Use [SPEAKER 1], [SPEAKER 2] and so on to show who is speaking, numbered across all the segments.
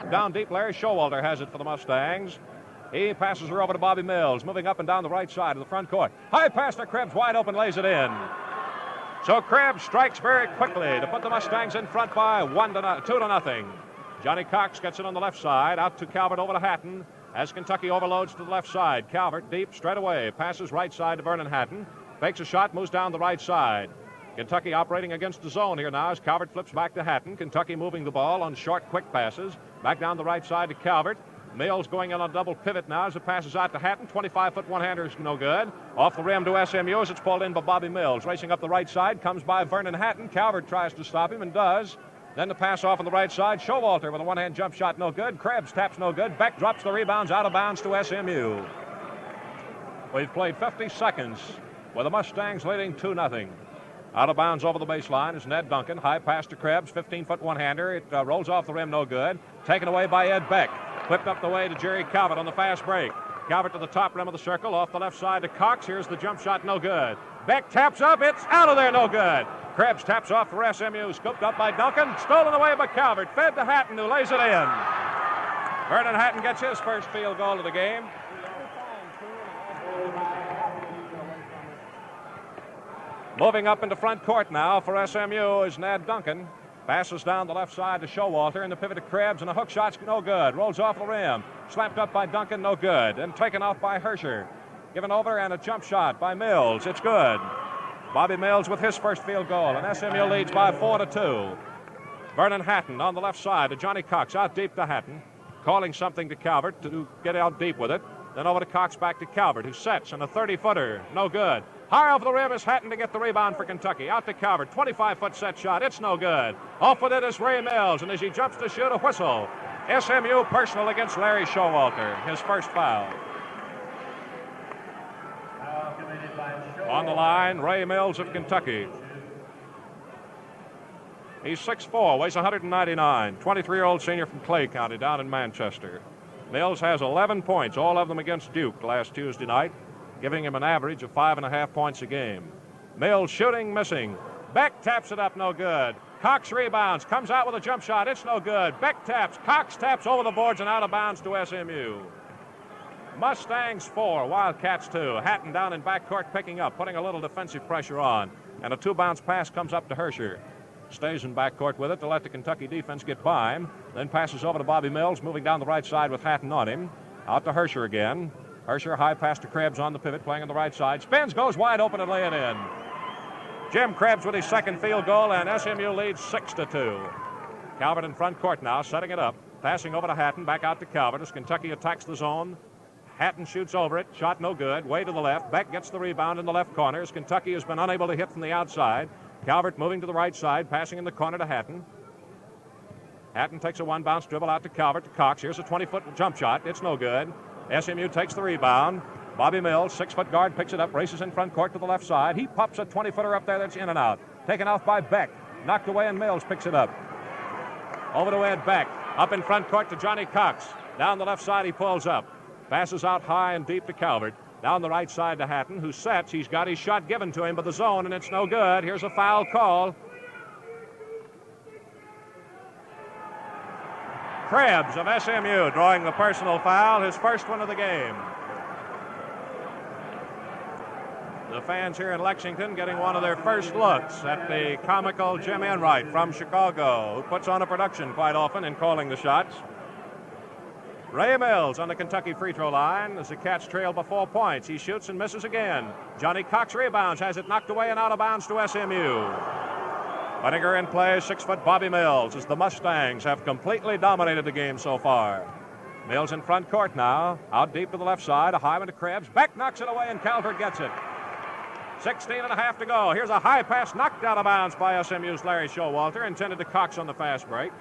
[SPEAKER 1] Down deep, Larry Showalter has it for the Mustangs. He passes her over to Bobby Mills, moving up and down the right side of the front court. High pass to Krebs, wide open, lays it in. So Krebs strikes very quickly to put the Mustangs in front by 2-0. Johnny Cox gets it on the left side, out to Calvert, over to Hatton, as Kentucky overloads to the left side. Calvert deep, straight away, passes right side to Vernon Hatton, fakes a shot, moves down the right side. Kentucky operating against the zone here now as Calvert flips back to Hatton. Kentucky moving the ball on short, quick passes. Back down the right side to Calvert. Mills going in on a double pivot now as it passes out to Hatton. 25-foot one-hander is no good. Off the rim to SMU as it's pulled in by Bobby Mills. Racing up the right side, comes by Vernon Hatton. Calvert tries to stop him and does. Then the pass off on the right side. Showalter with a one-hand jump shot, no good. Krebs taps no good. Beck drops the rebounds out of bounds to SMU. We've played 50 seconds with the Mustangs leading 2-0. Out of bounds over the baseline is Ned Duncan. High pass to Krebs, 15-foot one-hander. It rolls off the rim, no good. Taken away by Ed Beck. Whipped up the way to Jerry Calvert on the fast break. Calvert to the top rim of the circle, off the left side to Cox. Here's the jump shot, no good. Beck taps up, it's out of there, no good. Krebs taps off for SMU, scooped up by Duncan, stolen away by Calvert, fed to Hatton, who lays it in. Vernon Hatton gets his first field goal of the game. Moving up into front court now for SMU is Ned Duncan. Passes down the left side to Showalter, and the pivot to Krebs, and the hook shot's no good. Rolls off the rim. Slapped up by Duncan, no good. And taken off by Hersher. Given over, and a jump shot by Mills. It's good. Bobby Mills with his first field goal, and SMU leads by 4-2. Vernon Hatton on the left side to Johnny Cox, out deep to Hatton. Calling something to Calvert to get out deep with it. Then over to Cox, back to Calvert, who sets, and a 30-footer, no good. High off the rim is Hatton to get the rebound for Kentucky. Out to Calvert, 25-foot set shot. It's no good. Off with it is Ray Mills, and as he jumps to shoot, a whistle. SMU personal against Larry Showalter, his first foul. On the line, Ray Mills of Kentucky. He's 6'4", weighs 199, 23-year-old senior from Clay County down in Manchester. Mills has 11 points, all of them against Duke last Tuesday night, giving him an average of 5.5 points a game. Mills shooting, missing. Beck taps it up, no good. Cox rebounds, comes out with a jump shot, it's no good. Beck taps, Cox taps over the boards and out of bounds to SMU. Mustangs 4, Wildcats 2. Hatton down in backcourt picking up, putting a little defensive pressure on. And a two-bounce pass comes up to Hersher. Stays in backcourt with it to let the Kentucky defense get by him. Then passes over to Bobby Mills, moving down the right side with Hatton on him. Out to Hersher again. Hersher high pass to Krebs on the pivot, playing on the right side. Spins, goes wide open and lay it in. Jim Krebs with his second field goal, and SMU leads 6-2. Calvert in front court now, setting it up. Passing over to Hatton, back out to Calvert as Kentucky attacks the zone. Hatton shoots over it, shot no good, way to the left. Beck gets the rebound in the left corner as Kentucky has been unable to hit from the outside. Calvert moving to the right side, passing in the corner to Hatton. Hatton takes a one-bounce dribble out to Calvert to Cox. Here's a 20-foot jump shot. It's no good. SMU takes the rebound. Bobby Mills, 6-foot guard, picks it up, races in front court to the left side. He pops a 20-footer up there that's in and out. Taken off by Beck. Knocked away, and Mills picks it up. Over to Ed Beck. Up in front court to Johnny Cox. Down the left side, he pulls up. Passes out high and deep to Calvert. Down the right side to Hatton, who sets. He's got his shot given to him by the zone, and it's no good. Here's a foul call. Krebs of SMU drawing the personal foul, his first one of the game. The fans here in Lexington getting one of their first looks at the comical Jim Enright from Chicago, who puts on a production quite often in calling the shots. Ray Mills on the Kentucky free throw line as the Cats trail by 4 points. He shoots and misses again. Johnny Cox rebounds, has it knocked away and out of bounds to SMU. Putting her in play, 6-foot Bobby Mills as the Mustangs have completely dominated the game so far. Mills in front court now, out deep to the left side, a high one to Krebs. Beck knocks it away and Calvert gets it. 16.5 to go. Here's a high pass knocked out of bounds by SMU's Larry Showalter, intended to Cox on the fast break.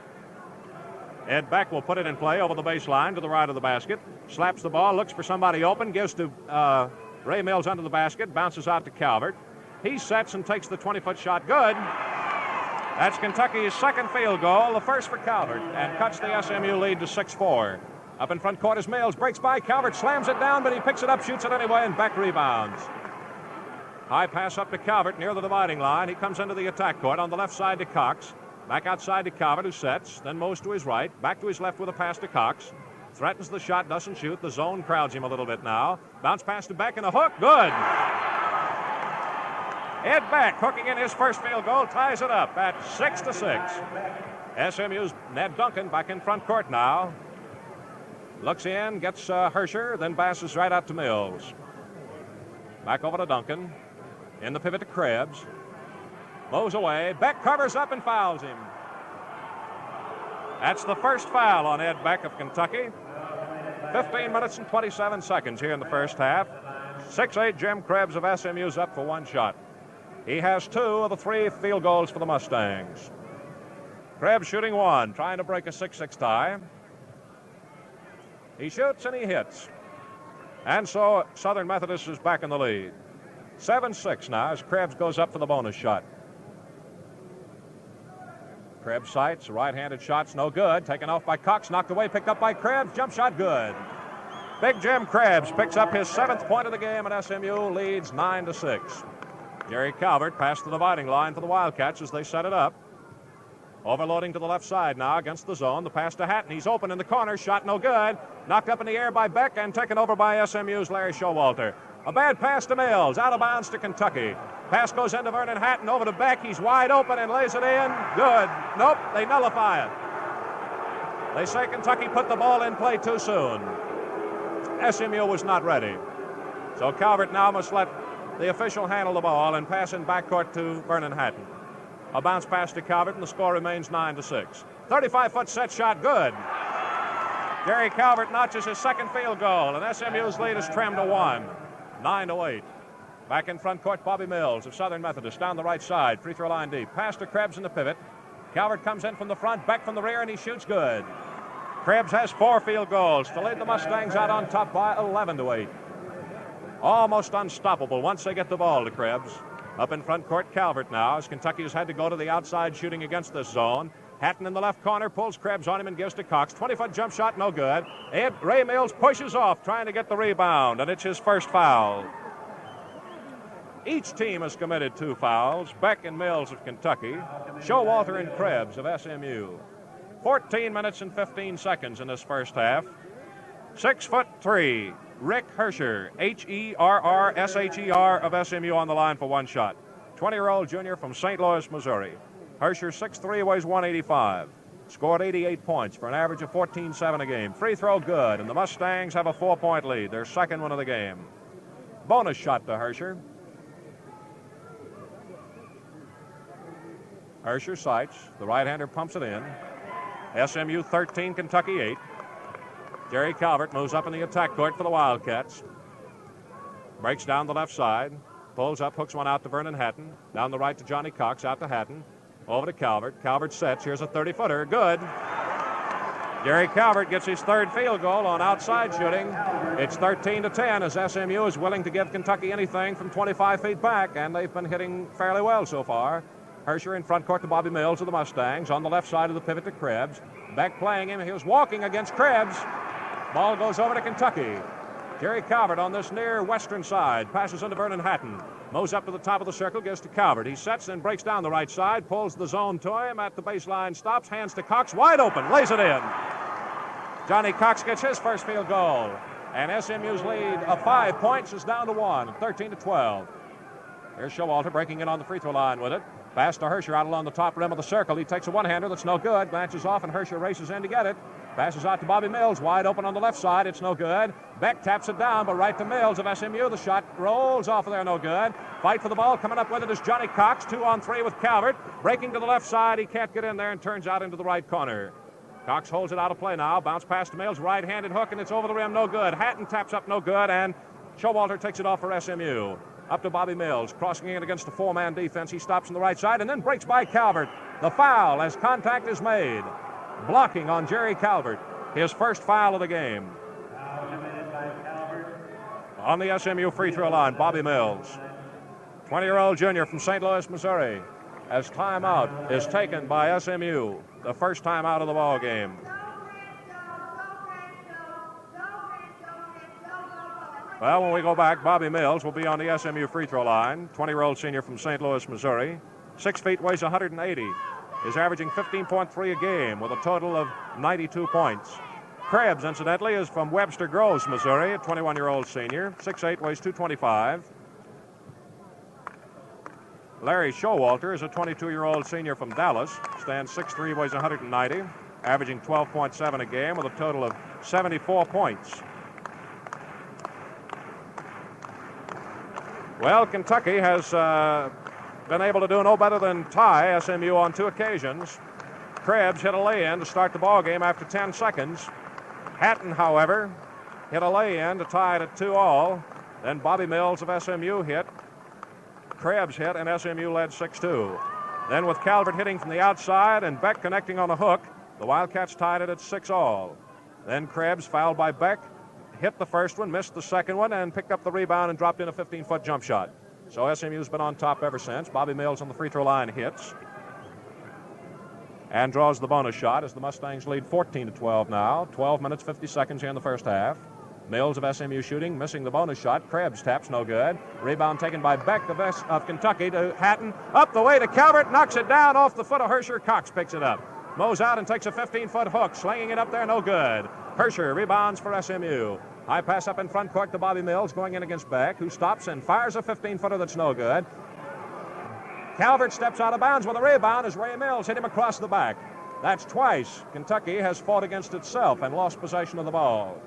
[SPEAKER 1] Ed Beck will put it in play over the baseline to the right of the basket. Slaps the ball, looks for somebody open, gives to Ray Mills under the basket, bounces out to Calvert. He sets and takes the 20-foot shot. Good. That's Kentucky's second field goal, the first for Calvert, and cuts the SMU lead to 6-4. Up in front court is Mills, breaks by Calvert, slams it down, but he picks it up, shoots it anyway, and Beck rebounds. High pass up to Calvert near the dividing line. He comes into the attack court on the left side to Cox. Back outside to Calvert, who sets, then moves to his right, back to his left with a pass to Cox. Threatens the shot, doesn't shoot. The zone crowds him a little bit now. Bounce pass to Beck and a hook. Good. Ed Beck hooking in his first field goal, ties it up at 6-6. SMU's Ned Duncan back in front court now. Looks in, gets Hersher, then passes right out to Mills. Back over to Duncan. In the pivot to Krebs. Moves away. Beck covers up and fouls him. That's the first foul on Ed Beck of Kentucky. 15 minutes and 27 seconds here in the first half. 6'8" Jim Krebs of SMU's up for one shot. He has 2 of the 3 field goals for the Mustangs. Krebs shooting 1, trying to break a 6-6 tie. He shoots and he hits. And so Southern Methodist is back in the lead. 7-6 now as Krebs goes up for the bonus shot. Krebs sights, right-handed shot's no good. Taken off by Cox, knocked away, picked up by Krebs. Jump shot good. Big Jim Krebs picks up his 7th point of the game, and SMU leads 9-6. Gary Calvert passed the dividing line for the Wildcats as they set it up. Overloading to the left side now against the zone. The pass to Hatton. He's open in the corner. Shot no good. Knocked up in the air by Beck and taken over by SMU's Larry Showalter. A bad pass to Mills. Out of bounds to Kentucky. Pass goes into Vernon Hatton over to Beck. He's wide open and lays it in. Good. Nope, they nullify it. They say Kentucky put the ball in play too soon. SMU was not ready. So Calvert now must let the official handle the ball and pass in backcourt to Vernon Hatton. A bounce pass to Calvert, and the score remains 9-6. 35-foot set shot, good. Gary Calvert notches his 2nd field goal, and SMU's lead is trimmed to 1. 9-8. Back in front court, Bobby Mills of Southern Methodist down the right side. Free throw line deep. Pass to Krebs in the pivot. Calvert comes in from the front, Beck from the rear, and he shoots good. Krebs has 4 field goals to lead the Mustangs out on top by 11-8. Almost unstoppable once they get the ball to Krebs. Up in front court, Calvert now, as Kentucky has had to go to the outside shooting against this zone. Hatton in the left corner, pulls Krebs on him and gives to Cox. 20-foot jump shot, no good. Ray Mills pushes off, trying to get the rebound, and it's his first foul. Each team has committed 2 fouls. Beck and Mills of Kentucky. Showalter and Krebs of SMU. 14 minutes and 15 seconds in this first half. 6'3", Rick Hersher, Herrsher of SMU on the line for one shot. 20-year-old junior from St. Louis, Missouri. Hersher, 6'3", weighs 185. Scored 88 points for an average of 14-7 a game. Free throw good, and the Mustangs have a 4-point lead, their 2nd one of the game. Bonus shot to Hersher. Hersher sights. The right-hander pumps it in. SMU 13, Kentucky 8. Gary Calvert moves up in the attack court for the Wildcats. Breaks down the left side. Pulls up, hooks one out to Vernon Hatton. Down the right to Johnny Cox, out to Hatton. Over to Calvert. Calvert sets. Here's a 30-footer. Good. Gary Calvert gets his 3rd field goal on outside shooting. It's 13-10 as SMU is willing to give Kentucky anything from 25 feet back, and they've been hitting fairly well so far. Hersher in front court to Bobby Mills of the Mustangs. On the left side of the pivot to Krebs. Beck playing him. He was walking against Krebs. Ball goes over to Kentucky. Gary Calvert on this near western side. Passes into Vernon Hatton. Moves up to the top of the circle. Gives to Calvert. He sets and breaks down the right side. Pulls the zone to him at the baseline. Stops. Hands to Cox. Wide open. Lays it in. Johnny Cox gets his first field goal. And SMU's lead of 5 points is down to 1. 13-12. Here's Showalter breaking in on the free throw line with it. Pass to Hersher out along the top rim of the circle. He takes a one-hander that's no good. Glances off, and Hersher races in to get it. Passes out to Bobby Mills, wide open on the left side. It's no good. Beck taps it down, but right to Mills of SMU. The shot rolls off of there, no good. Fight for the ball. Coming up with it is Johnny Cox. 2-on-3 with Calvert. Breaking to the left side. He can't get in there and turns out into the right corner. Cox holds it out of play now. Bounce pass to Mills. Right-handed hook, and it's over the rim, no good. Hatton taps up, no good, and Showalter takes it off for SMU. Up to Bobby Mills, crossing in against the 4-man defense. He stops on the right side and then breaks by Calvert. The foul as contact is made. Blocking on Jerry Calvert. His first foul of the game. On the SMU free throw line, Bobby Mills. 20-year-old junior from St. Louis, Missouri. As timeout is taken by SMU. The first timeout of the ball game. Well, when we go back, Bobby Mills will be on the SMU free throw line. 20-year-old senior from St. Louis, Missouri. 6 feet, weighs 180. is averaging 15.3 a game with a total of 92 points. Krebs, incidentally, is from Webster Groves, Missouri, a 21-year-old senior, 6'8", weighs 225. Larry Showalter is a 22-year-old senior from Dallas, stands 6'3", weighs 190, averaging 12.7 a game with a total of 74 points. Well, Kentucky has been able to do no better than tie SMU on 2 occasions. Krebs hit a lay-in to start the ball game after 10 seconds. Hatton, however, hit a lay-in to tie it at 2-all. Then Bobby Mills of SMU hit. Krebs hit, and SMU led 6-2. Then with Calvert hitting from the outside and Beck connecting on a hook, the Wildcats tied it at 6-all. Then Krebs, fouled by Beck, hit the first one, missed the second one, and picked up the rebound and dropped in a 15-foot jump shot. So SMU's been on top ever since. Bobby Mills on the free throw line hits and draws the bonus shot as the Mustangs lead 14-12 now. 12 minutes, 50 seconds here in the first half. Mills of SMU shooting, missing the bonus shot. Krebs taps, no good. Rebound taken by Beck of Kentucky to Hatton. Up the way to Calvert, knocks it down off the foot of Hersher. Cox picks it up. Mows out and takes a 15-foot hook, slinging it up there, no good. Hersher rebounds for SMU. High pass up in front court to Bobby Mills, going in against Beck, who stops and fires a 15-footer that's no good. Calvert steps out of bounds with a rebound as Ray Mills hit him across the back. That's twice Kentucky has fought against itself and lost possession of the ball.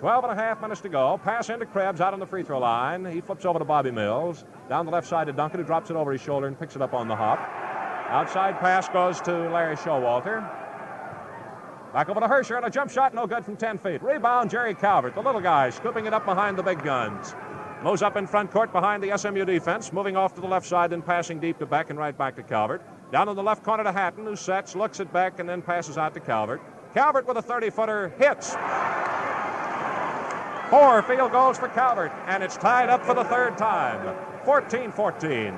[SPEAKER 1] 12 and a half minutes to go. Pass into Krebs out on the free throw line. He flips over to Bobby Mills. Down the left side to Duncan, who drops it over his shoulder and picks it up on the hop. Outside pass goes to Larry Showalter. Back over to Hersher, and a jump shot, no good from 10 feet. Rebound, Jerry Calvert, the little guy, scooping it up behind the big guns. Mows up in front court behind the SMU defense, moving off to the left side, then passing deep to Beck and right back to Calvert. Down in the left corner to Hatton, who sets, looks at Beck, and then passes out to Calvert. Calvert with a 30-footer hits. 4 field goals for Calvert, and it's tied up for the third time. 14-14.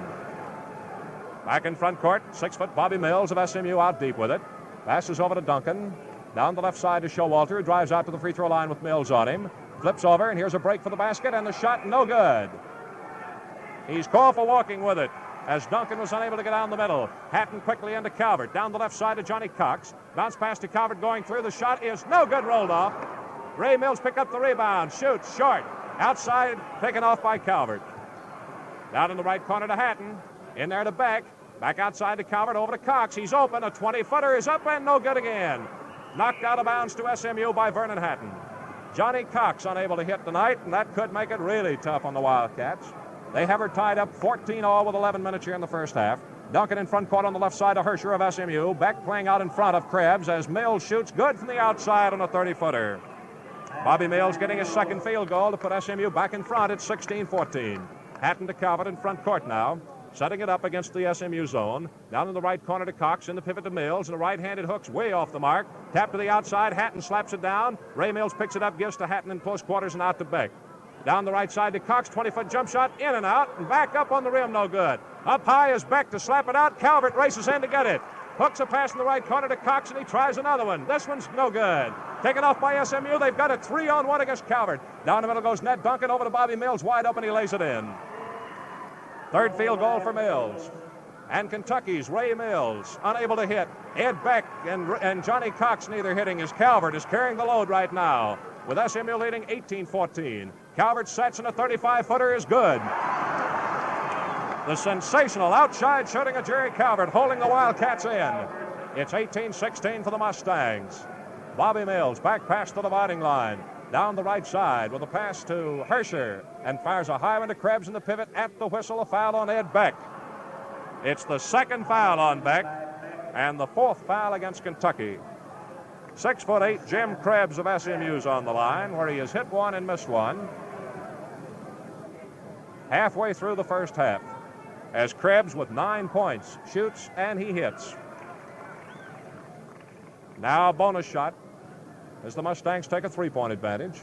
[SPEAKER 1] Back in front court, 6-foot Bobby Mills of SMU out deep with it. Passes over to Duncan. Down the left side to Showalter, who drives out to the free throw line with Mills on him. Flips over, and here's a break for the basket, and the shot no good. He's called for walking with it as Duncan was unable to get down the middle. Hatton quickly into Calvert. Down the left side to Johnny Cox. Bounce pass to Calvert going through. The shot is no good, rolled off. Ray Mills picked up the rebound. Shoots short. Outside, taken off by Calvert. Down in the right corner to Hatton. In there to Beck. Back outside to Calvert, over to Cox. He's open. A 20-footer is up and no good again. Knocked out of bounds to SMU by Vernon Hatton. Johnny Cox unable to hit tonight, and that could make it really tough on the Wildcats. They have her tied up 14-all with 11 minutes here in the first half. Duncan in front court on the left side of Hersher of SMU. Beck playing out in front of Krebs as Mills shoots good from the outside on a 30-footer. Bobby Mills getting his second field goal to put SMU back in front at 16-14. Hatton to Calvert in front court now. Setting it up against the SMU zone. Down in the right corner to Cox, in the pivot to Mills, and a right-handed hook's way off the mark. Tap to the outside, Hatton slaps it down. Ray Mills picks it up, gives to Hatton in close quarters and out to Beck. Down the right side to Cox, 20-foot jump shot, in and out, and back up on the rim, no good. Up high is Beck to slap it out. Calvert races in to get it. Hooks a pass in the right corner to Cox, and he tries another one. This one's no good. Taken off by SMU. They've got a 3-on-1 against Calvert. Down the middle goes Ned Duncan, over to Bobby Mills, wide open, he lays it in. Third field goal for Mills. And Kentucky's Ray Mills unable to hit. Ed Beck and Johnny Cox neither hitting as Calvert is carrying the load right now. With SMU leading 18-14. Calvert sets and a 35-footer is good. The sensational outside shooting of Jerry Calvert holding the Wildcats in. It's 18-16 for the Mustangs. Bobby Mills back past the dividing line. Down the right side with a pass to Hersher and fires a high one to Krebs in the pivot. At the whistle, a foul on Ed Beck. It's the second foul on Beck and the fourth foul against Kentucky. 6'8" Jim Krebs of SMU's on the line, where he has hit one and missed one. Halfway through the first half, as Krebs with 9 points shoots and he hits. Now a bonus shot as the Mustangs take a 3-point advantage.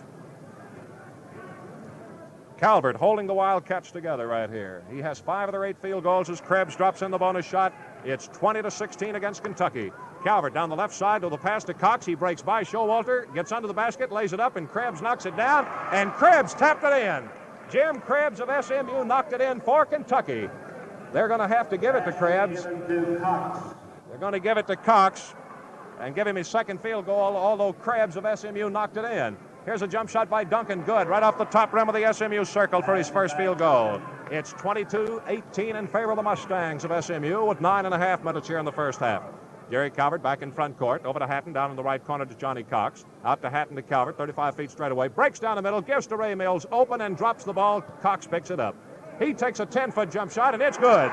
[SPEAKER 1] Calvert holding the Wildcats together right here. He has 5 of their 8 field goals as Krebs drops in the bonus shot. It's 20-16 against Kentucky. Calvert down the left side to the pass to Cox. He breaks by Showalter, gets under the basket, lays it up, and Krebs knocks it down, and Krebs tapped it in. Jim Krebs of SMU knocked it in for Kentucky. They're going to have to give it to Krebs. They're going to give it to Cox and give him his second field goal, although Krebs of SMU knocked it in. Here's a jump shot by Duncan. Good. Right off the top rim of the SMU circle for his first field goal. It's 22-18 in favor of the Mustangs of SMU with 9.5 minutes here in the first half. Jerry Calvert back in front court. Over to Hatton, down in the right corner to Johnny Cox. Out to Hatton to Calvert, 35 feet straight away. Breaks down the middle, gives to Ray Mills, open and drops the ball. Cox picks it up. He takes a 10-foot jump shot, and it's good.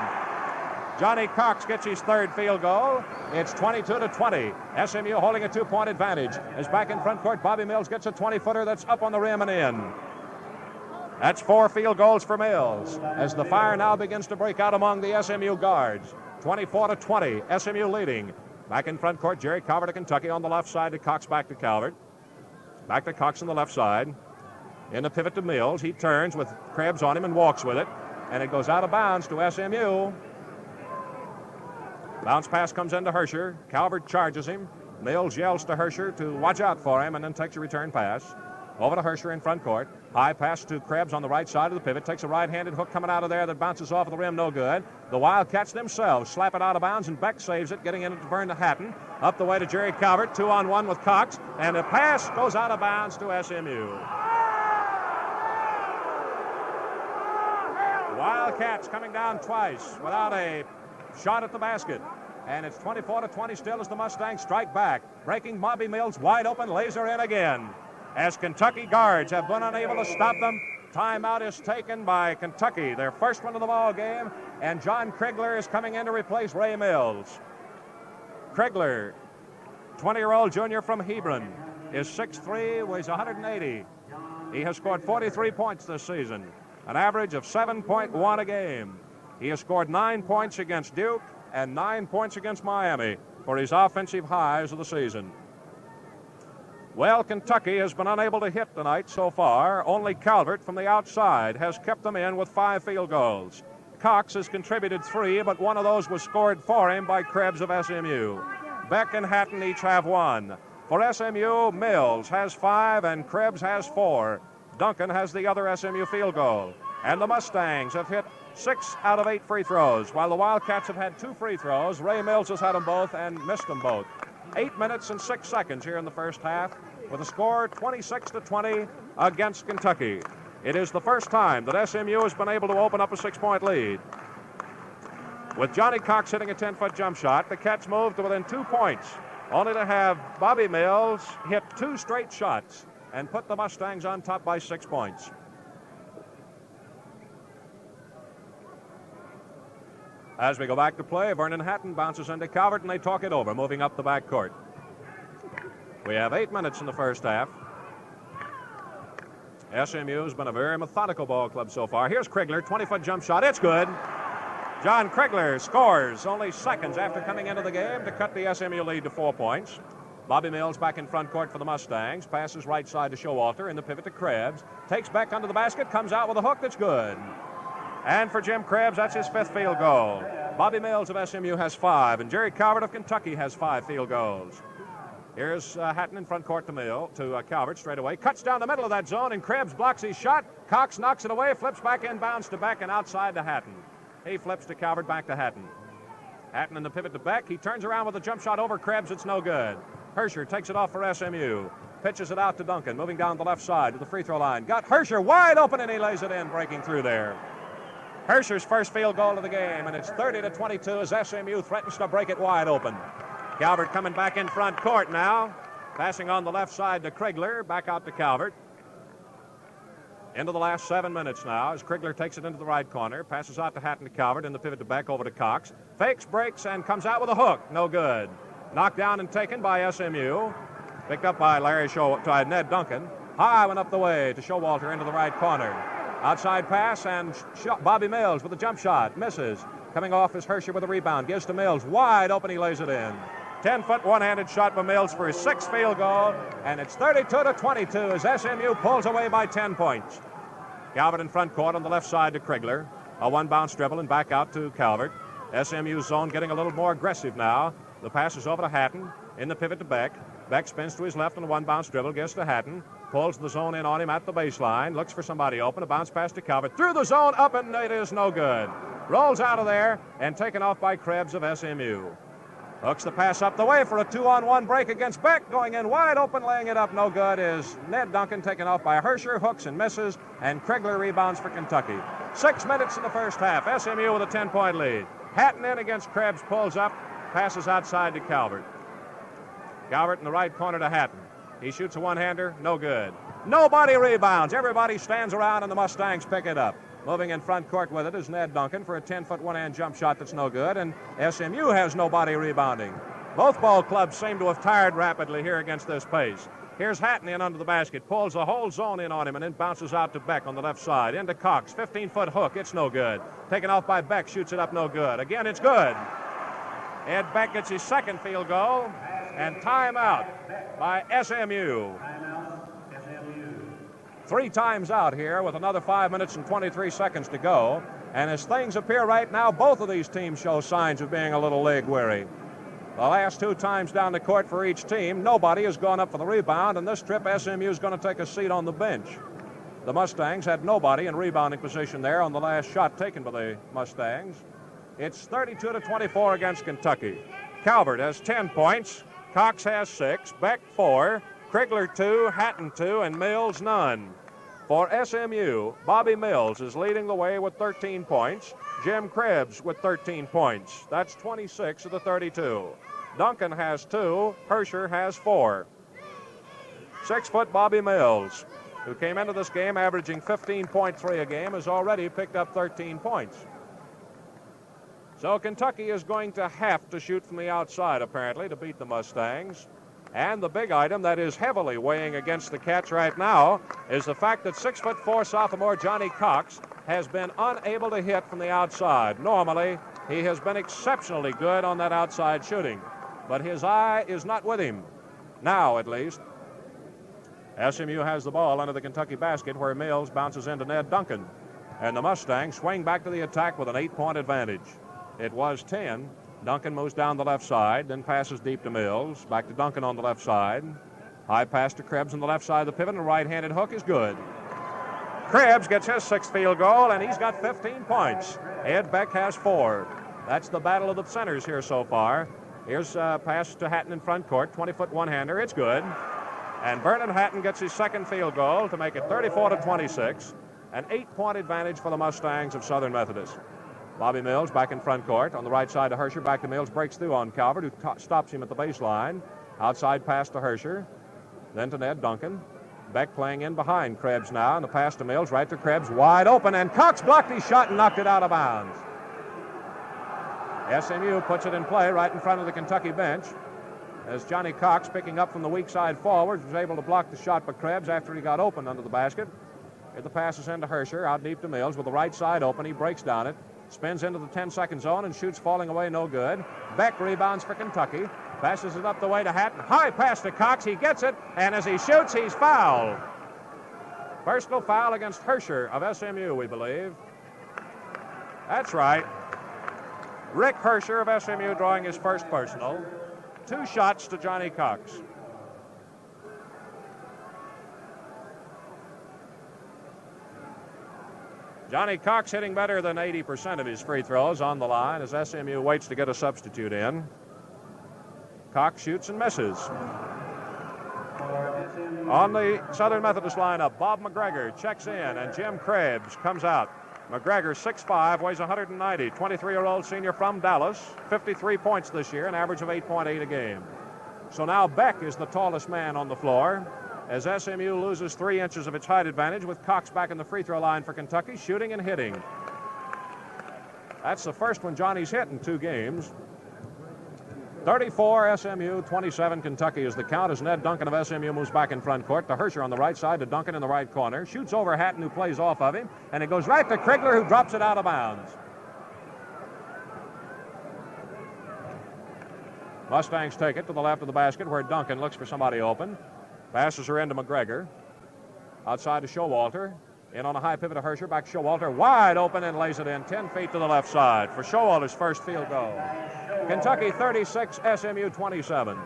[SPEAKER 1] Johnny Cox gets his third field goal. It's 22-20. SMU holding a 2-point advantage. As back in front court, Bobby Mills gets a 20-footer that's up on the rim and in. That's 4 field goals for Mills as the fire now begins to break out among the SMU guards. 24-20, SMU leading. Back in front court, Jerry Calvert of Kentucky on the left side to Cox, back to Calvert. Back to Cox on the left side. In the pivot to Mills. He turns with Krebs on him and walks with it. And it goes out of bounds to SMU. Bounce pass comes into Hersher. Calvert charges him. Mills yells to Hersher to watch out for him and then takes a return pass. Over to Hersher in front court. High pass to Krebs on the right side of the pivot. Takes a right-handed hook coming out of there that bounces off of the rim. No good. The Wildcats themselves slap it out of bounds, and Beck saves it, getting in it to burn to Hatton. Up the way to Jerry Calvert. 2-on-1 with Cox. And the pass goes out of bounds to SMU. The Wildcats coming down twice without a shot at the basket. And it's 24-20 still as the Mustangs strike back. Breaking Bobby Mills wide open, lays her in again. As Kentucky guards have been unable to stop them, timeout is taken by Kentucky, their first one of the ball game, and John Krigler is coming in to replace Ray Mills. Krigler, 20-year-old junior from Hebron, is 6'3", weighs 180. He has scored 43 points this season, an average of 7.1 a game. He has scored 9 points against Duke and 9 points against Miami for his offensive highs of the season. Well, Kentucky has been unable to hit tonight so far. Only Calvert from the outside has kept them in with 5 field goals. Cox has contributed 3, but one of those was scored for him by Krebs of SMU. Beck and Hatton each have 1. For SMU, Mills has 5 and Krebs has 4. Duncan has the other SMU field goal. And the Mustangs have hit 6 out of 8 free throws, while the Wildcats have had 2 free throws. Ray Mills has had them both and missed them both. 8 minutes and 6 seconds here in the first half, with a score 26-20 against Kentucky. It is the first time that SMU has been able to open up a 6-point lead. With Johnny Cox hitting a 10-foot jump shot, the Cats moved to within 2 points, only to have Bobby Mills hit 2 straight shots and put the Mustangs on top by 6 points. As we go back to play, Vernon Hatton bounces into Calvert, and they talk it over, moving up the backcourt. We have 8 minutes in the first half. SMU has been a very methodical ball club so far. Here's Krigler, 20-foot jump shot. It's good. John Krigler scores only seconds after coming into the game to cut the SMU lead to 4 points. Bobby Mills back in front court for the Mustangs. Passes right side to Showalter in the pivot to Krebs. Takes back under the basket, comes out with a hook that's good. And for Jim Krebs, that's his 5th field goal. Bobby Mills of SMU has 5, and Jerry Calvert of Kentucky has 5 field goals. Here's Hatton in front court to Calvert straight away. Cuts down the middle of that zone, and Krebs blocks his shot. Cox knocks it away, flips back inbounds to Beck and outside to Hatton. He flips to Calvert, back to Hatton. Hatton in the pivot to Beck. He turns around with a jump shot over Krebs. It's no good. Hersher takes it off for SMU. Pitches it out to Duncan, moving down the left side to the free throw line. Got Hersher wide open, and he lays it in, breaking through there. Hersher's first field goal of the game, and it's 30-22 as SMU threatens to break it wide open. Calvert coming back in front court now. Passing on the left side to Krigler. Back out to Calvert. Into the last 7 minutes now as Krigler takes it into the right corner. Passes out to Hatton to Calvert in the pivot to Beck over to Cox. Fakes, breaks, and comes out with a hook. No good. Knocked down and taken by SMU. Picked up by Ned Duncan. High went up the way to Showalter into the right corner. Outside pass, and Bobby Mills with a jump shot. Misses. Coming off is Hersher with a rebound. Gives to Mills. Wide open, he lays it in. 10-foot one-handed shot by Mills for his 6th field goal, and it's 32-22 as SMU pulls away by 10 points. Calvert in front court on the left side to Krigler. A one-bounce dribble and back out to Calvert. SMU zone getting a little more aggressive now. The pass is over to Hatton. In the pivot to Beck. Beck spins to his left on a one-bounce dribble. Gets to Hatton. Pulls the zone in on him at the baseline. Looks for somebody open. A bounce pass to Calvert. Through the zone, up, and it is no good. Rolls out of there and taken off by Krebs of SMU. Hooks the pass up the way for a 2-on-1 break against Beck. Going in wide open, laying it up no good is Ned Duncan, taken off by Hersher. Hooks and misses, and Krigler rebounds for Kentucky. 6 minutes in the first half. SMU with a 10-point lead. Hatton in against Krebs, pulls up, passes outside to Calvert. Calvert in the right corner to Hatton. He shoots a one-hander, no good. Nobody rebounds. Everybody stands around, and the Mustangs pick it up. Moving in front court with it is Ned Duncan for a 10-foot one-hand jump shot that's no good, and SMU has nobody rebounding. Both ball clubs seem to have tired rapidly here against this pace. Here's Hatton in under the basket, pulls the whole zone in on him, and then bounces out to Beck on the left side. Into Cox, 15-foot hook, it's no good. Taken off by Beck, shoots it up no good. Again, it's good. Ed Beck gets his second field goal, and timeout by SMU. 3 times out here with another 5 minutes and 23 seconds to go. And as things appear right now, both of these teams show signs of being a little leg weary. The last 2 times down the court for each team, nobody has gone up for the rebound, and this trip SMU is going to take a seat on the bench. The Mustangs had nobody in rebounding position there on the last shot taken by the Mustangs. It's 32-24 against Kentucky. Calvert has 10 points, Cox has 6, Beck 4, Krigler 2, Hatton 2, and Mills none. For SMU, Bobby Mills is leading the way with 13 points. Jim Krebs with 13 points. That's 26 of the 32. Duncan has 2. Hersher has 4. 6-foot Bobby Mills, who came into this game averaging 15.3 a game, has already picked up 13 points. So Kentucky is going to have to shoot from the outside, apparently, to beat the Mustangs. And the big item that is heavily weighing against the Cats right now is the fact that 6'4" sophomore Johnny Cox has been unable to hit from the outside. Normally, he has been exceptionally good on that outside shooting, but his eye is not with him. Now, at least. SMU has the ball under the Kentucky basket where Mills bounces into Ned Duncan. And the Mustangs swing back to the attack with an 8-point advantage. It was 10. Duncan moves down the left side, then passes deep to Mills. Back to Duncan on the left side. High pass to Krebs on the left side of the pivot, and a right-handed hook is good. Krebs gets his 6th field goal, and he's got 15 points. Ed Beck has 4. That's the battle of the centers here so far. Here's a pass to Hatton in front court, 20-foot one-hander. It's good. And Vernon Hatton gets his 2nd field goal to make it 34-26. An 8-point advantage for the Mustangs of Southern Methodist. Bobby Mills back in front court on the right side to Hersher. Back to Mills, breaks through on Calvert, who stops him at the baseline. Outside pass to Hersher, then to Ned Duncan. Beck playing in behind Krebs now, and the pass to Mills, right to Krebs, wide open, and Cox blocked his shot and knocked it out of bounds. SMU puts it in play right in front of the Kentucky bench as Johnny Cox, picking up from the weak side forward, was able to block the shot by Krebs after he got open under the basket. Here the pass is into Hersher, out deep to Mills with the right side open. He breaks down it. Spins into the 10-second zone and shoots, falling away, no good. Beck rebounds for Kentucky. Passes it up the way to Hatton. High pass to Cox. He gets it, and as he shoots, he's fouled. Personal foul against Hersher of SMU, we believe. That's right. Rick Hersher of SMU drawing his first personal. 2 shots to Johnny Cox. Johnny Cox hitting better than 80% of his free throws on the line as SMU waits to get a substitute in. Cox shoots and misses. On the Southern Methodist lineup, Bob McGregor checks in, and Jim Krebs comes out. McGregor, 6'5", weighs 190, 23-year-old senior from Dallas, 53 points this year, an average of 8.8 a game. So now Beck is the tallest man on the floor, as SMU loses 3 inches of its height advantage with Cox back in the free throw line for Kentucky, shooting and hitting. That's the first one Johnny's hit in 2 games. 34 SMU, 27 Kentucky is the count as Ned Duncan of SMU moves back in front court to Hersher on the right side to Duncan in the right corner. Shoots over Hatton, who plays off of him, and it goes right to Krigler, who drops it out of bounds. Mustangs take it to the left of the basket where Duncan looks for somebody open. Passes her into McGregor. Outside to Showalter. In on a high pivot to Hersher. Back Showalter. Wide open and lays it in 10 feet to the left side for Showalter's first field goal. Kentucky 36, SMU 27.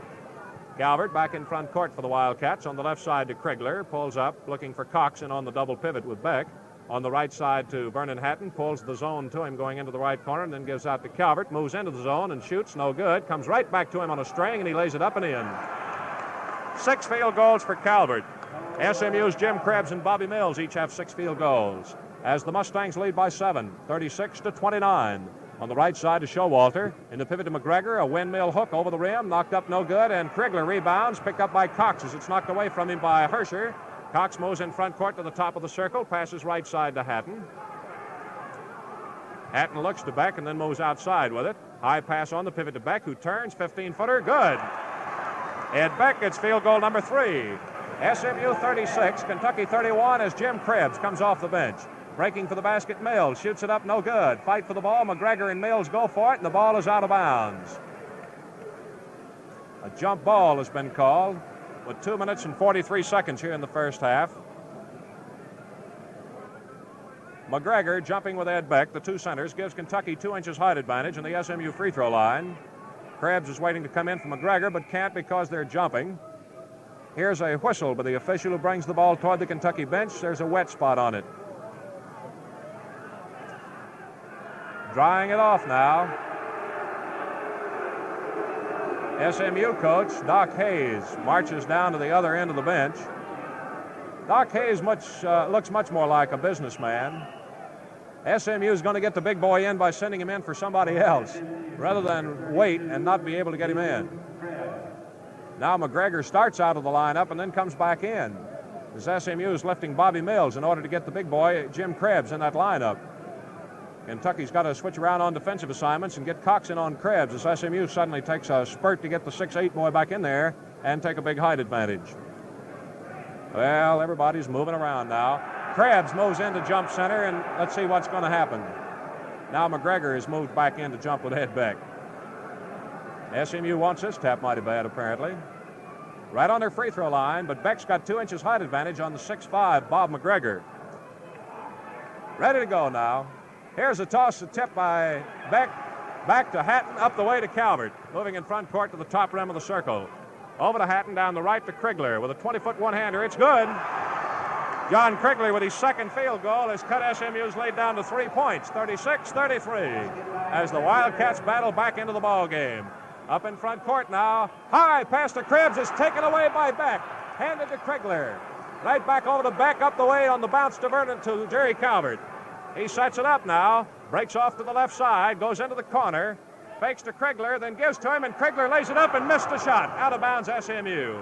[SPEAKER 1] Calvert back in front court for the Wildcats. On the left side to Krigler. Pulls up looking for Cox in on the double pivot with Beck. on the right side to Vernon Hatton, pulls the zone to him going into the right corner, and then gives out to Calvert, moves into the zone and shoots, no good, comes right back to him on a string, and he lays it up and in. 6 field goals for Calvert. SMU's Jim Krebs and Bobby Mills each have 6 field goals, as the Mustangs lead by 7, 36-29. On the right side to Showalter. In the pivot to McGregor, a windmill hook over the rim, knocked up no good, and Krigler rebounds, picked up by Cox as it's knocked away from him by Hersher. Cox moves in front court to the top of the circle, passes right side to Hatton. Hatton looks to Beck and then moves outside with it. High pass on the pivot to Beck, who turns, 15-footer, good. Ed Beck gets field goal number 3. SMU 36, Kentucky 31 as Jim Krebs comes off the bench. Breaking for the basket, Mills shoots it up, no good. Fight for the ball, McGregor and Mills go for it, and the ball is out of bounds. A jump ball has been called with 2 minutes and 43 seconds here in the first half. McGregor jumping with Ed Beck, the 2 centers, gives Kentucky 2 inches height advantage in the SMU free throw line. Krebs is waiting to come in for McGregor, but can't because they're jumping. Here's a whistle by the official who brings the ball toward the Kentucky bench. There's a wet spot on it. Drying it off now. SMU coach Doc Hayes marches down to the other end of the bench. Doc Hayes looks much more like a businessman. SMU is going to get the big boy in by sending him in for somebody else rather than wait and not be able to get him in. Now McGregor starts out of the lineup and then comes back in as SMU is lifting Bobby Mills in order to get the big boy Jim Krebs in that lineup. Kentucky's got to switch around on defensive assignments and get Cox in on Krebs as SMU suddenly takes a spurt to get the 6'8" boy back in there and take a big height advantage. Well, everybody's moving around now. Krebs moves into jump center, and let's see what's going to happen. Now McGregor has moved back in to jump with Ed Beck. SMU wants this tap mighty bad, apparently. Right on their free throw line, but Beck's got 2 inches height advantage on the 6'5", Bob McGregor. Ready to go now. Here's a toss to tip by Beck. Back to Hatton, up the way to Calvert. Moving in front court to the top rim of the circle. Over to Hatton, down the right to Krigler with a 20-foot one-hander. It's good. John Krigler with his second field goal has cut SMU's lead down to 3 points, 36-33, as the Wildcats battle back into the ball game. Up in front court now. High pass to Krebs is taken away by Beck. Handed to Krigler. Right back over to Beck, up the way on the bounce to Vernon to Jerry Calvert. He sets it up now, breaks off to the left side, goes into the corner, fakes to Krigler, then gives to him, and Krigler lays it up and missed a shot. Out of bounds, SMU.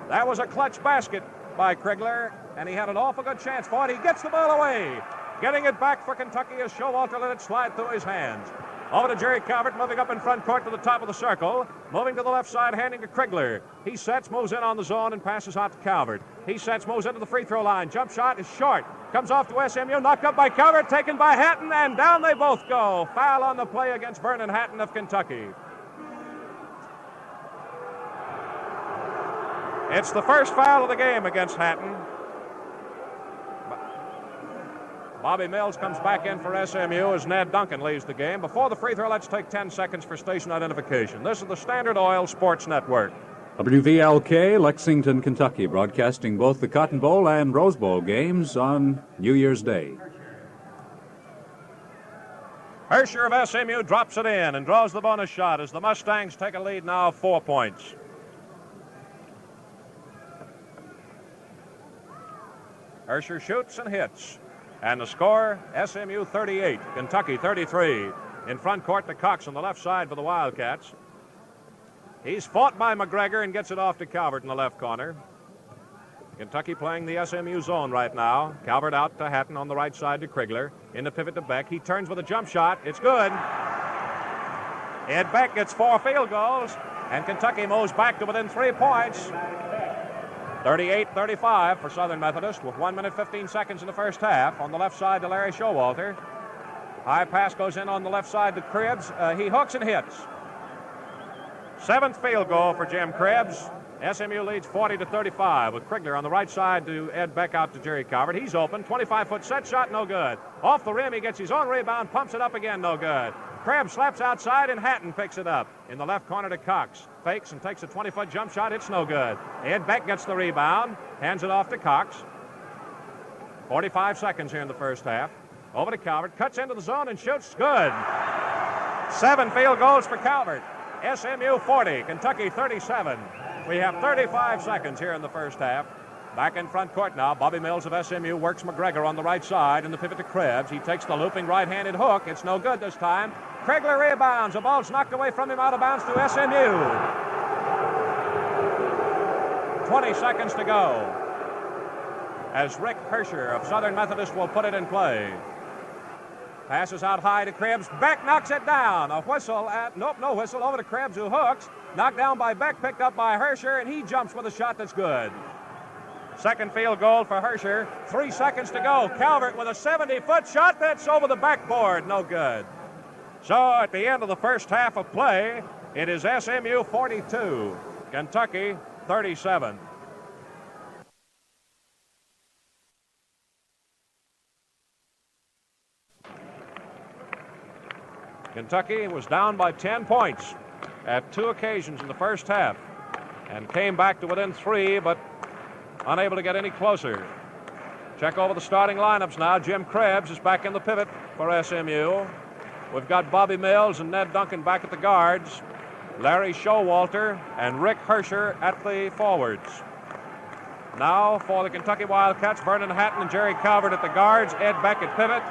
[SPEAKER 1] That was a clutch basket by Krigler, and he had an awful good chance for it. He gets the ball away. Getting it back for Kentucky as Showalter let it slide through his hands. Over to Jerry Calvert, moving up in front court to the top of the circle. Moving to the left side, handing to Krigler. He sets, moves in on the zone, and passes out to Calvert. He sets, moves into the free throw line. Jump shot is short. Comes off to SMU, knocked up by Calvert, taken by Hatton, and down they both go. Foul on the play against Vernon Hatton of Kentucky. It's the first foul of the game against Hatton. Bobby Mills comes back in for SMU as Ned Duncan leaves the game. Before the free throw, let's take 10 seconds for station identification. This is the Standard Oil Sports Network.
[SPEAKER 2] WVLK, Lexington, Kentucky, broadcasting both the Cotton Bowl and Rose Bowl games on New Year's Day.
[SPEAKER 1] Hersher of SMU drops it in and draws the bonus shot as the Mustangs take a lead now of 4 points. Hersher shoots and hits. And the score, SMU 38, Kentucky 33. In front court to Cox on the left side for the Wildcats. He's fought by McGregor and gets it off to Calvert in the left corner. Kentucky playing the SMU zone right now. Calvert out to Hatton on the right side to Krigler. In the pivot to Beck. He turns with a jump shot. It's good. Ed Beck gets 4 field goals. And Kentucky moves back to within 3 points. 38-35 for Southern Methodist with 1 minute 15 seconds in the first half. On the left side to Larry Showalter. High pass goes in on the left side to Krebs. He hooks and hits. 7th field goal for Jim Krebs. SMU leads 40-35 with Krigler on the right side to Ed Beck out to Jerry Calvert. He's open. 25-foot set shot, no good. Off the rim, he gets his own rebound, pumps it up again, no good. Krebs slaps outside and Hatton picks it up. In the left corner to Cox. Fakes and takes a 20-foot jump shot. It's no good. Ed Beck gets the rebound. Hands it off to Cox. 45 seconds here in the first half. Over to Calvert, cuts into the zone and shoots. Good. 7 field goals for Calvert. SMU 40, Kentucky 37. We have 35 seconds here in the first half. Back in front court now, Bobby Mills of SMU works McGregor on the right side in the pivot to Krebs. He takes the looping right-handed hook. It's no good this time. Krigler rebounds. The ball's knocked away from him, out of bounds to SMU. 20 seconds to go as Rick Hersher of Southern Methodist will put it in play. Passes out high to Krebs. Beck knocks it down. A whistle no whistle. Over to Krebs, who hooks. Knocked down by Beck, picked up by Hersher, and he jumps with a shot that's good. Second field goal for Hersher. 3 seconds to go. Calvert with a 70-foot shot that's over the backboard. No good. So at the end of the first half of play, it is SMU 42, Kentucky 37. Kentucky was down by 10 points at 2 occasions in the first half and came back to within 3, but unable to get any closer. Check over the starting lineups now. Jim Krebs is back in the pivot for SMU. We've got Bobby Mills and Ned Duncan back at the guards. Larry Showalter and Rick Hersher at the forwards. Now for the Kentucky Wildcats, Vernon Hatton and Jerry Calvert at the guards. Ed Beck at pivot.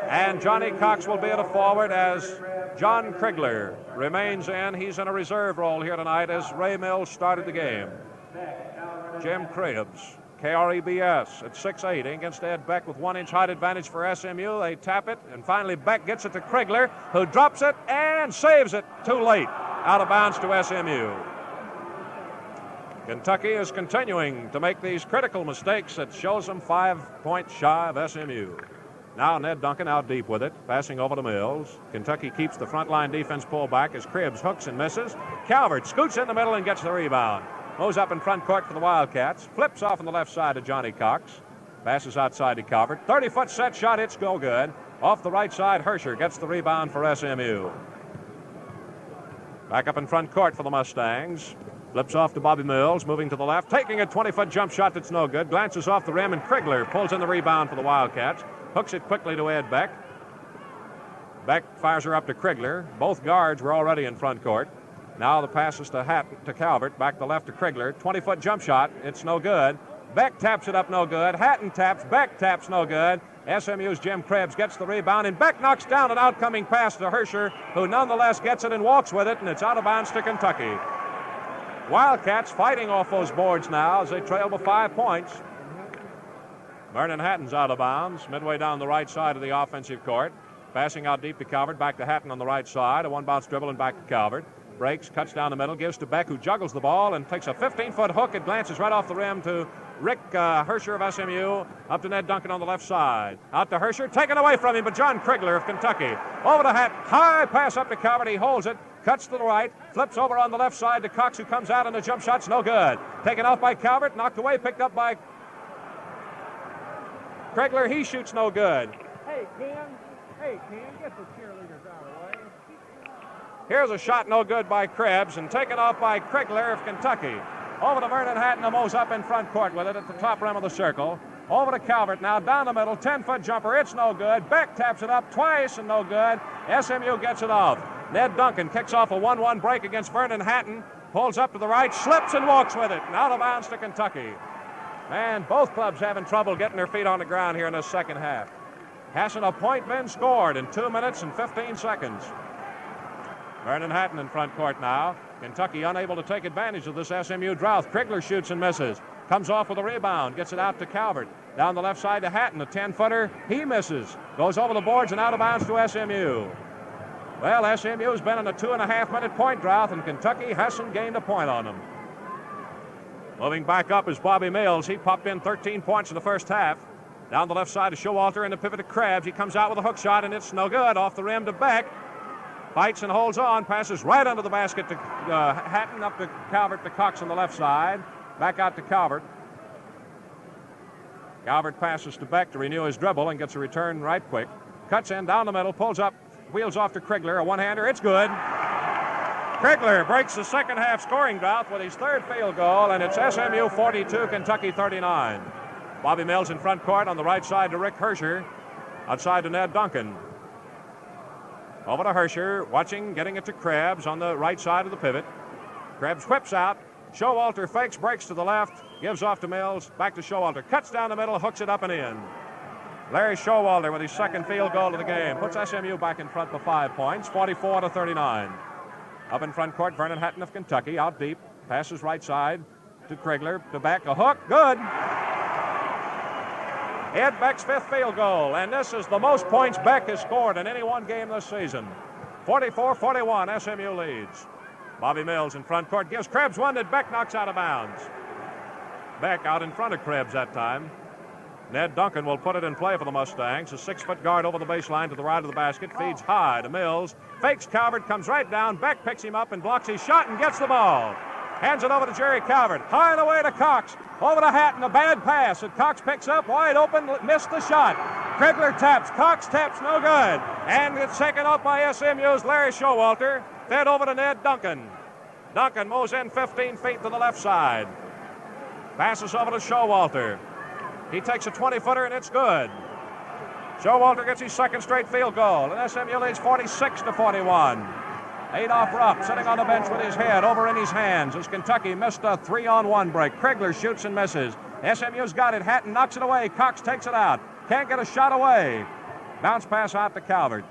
[SPEAKER 1] And Johnny Cox will be at a forward as John Krigler remains in. He's in a reserve role here tonight as Ray Mills started the game. Jim Krebs, KREBS at 6'8", against Ed Beck with 1-inch height advantage for SMU. They tap it, and finally Beck gets it to Krigler, who drops it and saves it too late. Out of bounds to SMU. Kentucky is continuing to make these critical mistakes that shows them 5 points shy of SMU. Now Ned Duncan out deep with it, passing over to Mills. Kentucky keeps the front line defense pulled back as Krebs hooks and misses. Calvert scoots in the middle and gets the rebound. Moves up in front court for the Wildcats. Flips off on the left side to Johnny Cox. Passes outside to Calvert. 30-foot set shot, it's no good. Off the right side, Hersher gets the rebound for SMU. Back up in front court for the Mustangs. Flips off to Bobby Mills, moving to the left. Taking a 20-foot jump shot that's no good. Glances off the rim, and Krigler pulls in the rebound for the Wildcats. Hooks it quickly to Ed Beck. Beck fires her up to Krigler. Both guards were already in front court. Now the passes to Calvert. Back to left to Krigler. 20-foot jump shot. It's no good. Beck taps it up, no good. Hatton taps. Beck taps, no good. SMU's Jim Krebs gets the rebound, and Beck knocks down an outcoming pass to Hersher, who nonetheless gets it and walks with it, and it's out of bounds to Kentucky. Wildcats fighting off those boards now as they trail by 5 points. Vernon Hatton's out of bounds, midway down the right side of the offensive court. Passing out deep to Calvert, back to Hatton on the right side. A one-bounce dribble and back to Calvert. Breaks, cuts down the middle, gives to Beck, who juggles the ball and takes a 15-foot hook. It glances right off the rim to Rick Hersher of SMU. Up to Ned Duncan on the left side. Out to Hersher, taken away from him, but John Krigler of Kentucky. Over to Hatton, high pass up to Calvert. He holds it, cuts to the right, flips over on the left side to Cox, who comes out, and the jump shot's no good. Taken off by Calvert, knocked away, picked up by Krigler. He shoots no good.
[SPEAKER 3] Hey, Ken, get the cheerleaders out of the way.
[SPEAKER 1] Here's a shot no good by Krebs and taken off by Krigler of Kentucky. Over to Vernon Hatton, who moves up in front court with it at the top rim of the circle. Over to Calvert now, down the middle, 10-foot jumper, it's no good. Beck taps it up twice and no good. SMU gets it off. Ned Duncan kicks off a 1-1 break against Vernon Hatton, pulls up to the right, slips and walks with it, and out of bounds to Kentucky. Man, both clubs having trouble getting their feet on the ground here in this second half. Hasn't a point been scored in 2 minutes and 15 seconds. Vernon Hatton in front court now. Kentucky unable to take advantage of this SMU drought. Krigler shoots and misses. Comes off with a rebound. Gets it out to Calvert. Down the left side to Hatton. A 10-footer. He misses. Goes over the boards and out of bounds to SMU. Well, SMU's been in a 2.5-minute point drought, and Kentucky hasn't gained a point on them. Moving back up is Bobby Mills. He popped in 13 points in the first half. Down the left side to Showalter and the pivot to Krebs. He comes out with a hook shot, and it's no good. Off the rim to Beck. Fights and holds on. Passes right under the basket to Hatton, up to Calvert to Cox on the left side. Back out to Calvert. Calvert passes to Beck to renew his dribble and gets a return right quick. Cuts in down the middle, pulls up, wheels off to Krigler. A one-hander. It's good. Krigler breaks the second half scoring drought with his third field goal, and it's SMU 42, Kentucky 39. Bobby Mills in front court on the right side to Rick Hersher. Outside to Ned Duncan. Over to Hersher, watching, getting it to Krebs on the right side of the pivot. Krebs whips out. Showalter fakes, breaks to the left, gives off to Mills, back to Showalter. Cuts down the middle, hooks it up and in. Larry Showalter with his second field goal of the game. Puts SMU back in front by 5 points, 44-39. Up in front court, Vernon Hatton of Kentucky, out deep. Passes right side to Krigler, to Beck, a hook, good. Ed Beck's fifth field goal, and this is the most points Beck has scored in any one game this season. 44-41, SMU leads. Bobby Mills in front court, gives Krebs one that Beck knocks out of bounds. Beck out in front of Krebs that time. Ned Duncan will put it in play for the Mustangs. A 6-foot guard over the baseline to the right of the basket, feeds high to Mills. Fakes Calvert, comes right down. Beck picks him up and blocks his shot and gets the ball. Hands it over to Jerry Calvert. High and away to Cox. Over to Hatton, a bad pass that Cox picks up, wide open, missed the shot. Krigler taps, Cox taps, no good. And it's taken up by SMU's Larry Showalter. Fed over to Ned Duncan. Duncan moves in 15 feet to the left side. Passes over to Showalter. He takes a 20-footer and it's good. Showalter gets his second straight field goal, and SMU leads 46-41. Adolph Rupp sitting on the bench with his head over in his hands as Kentucky missed a 3-on-1 break. Krigler shoots and misses. SMU's got it. Hatton knocks it away. Cox takes it out. Can't get a shot away. Bounce pass out to Calvert.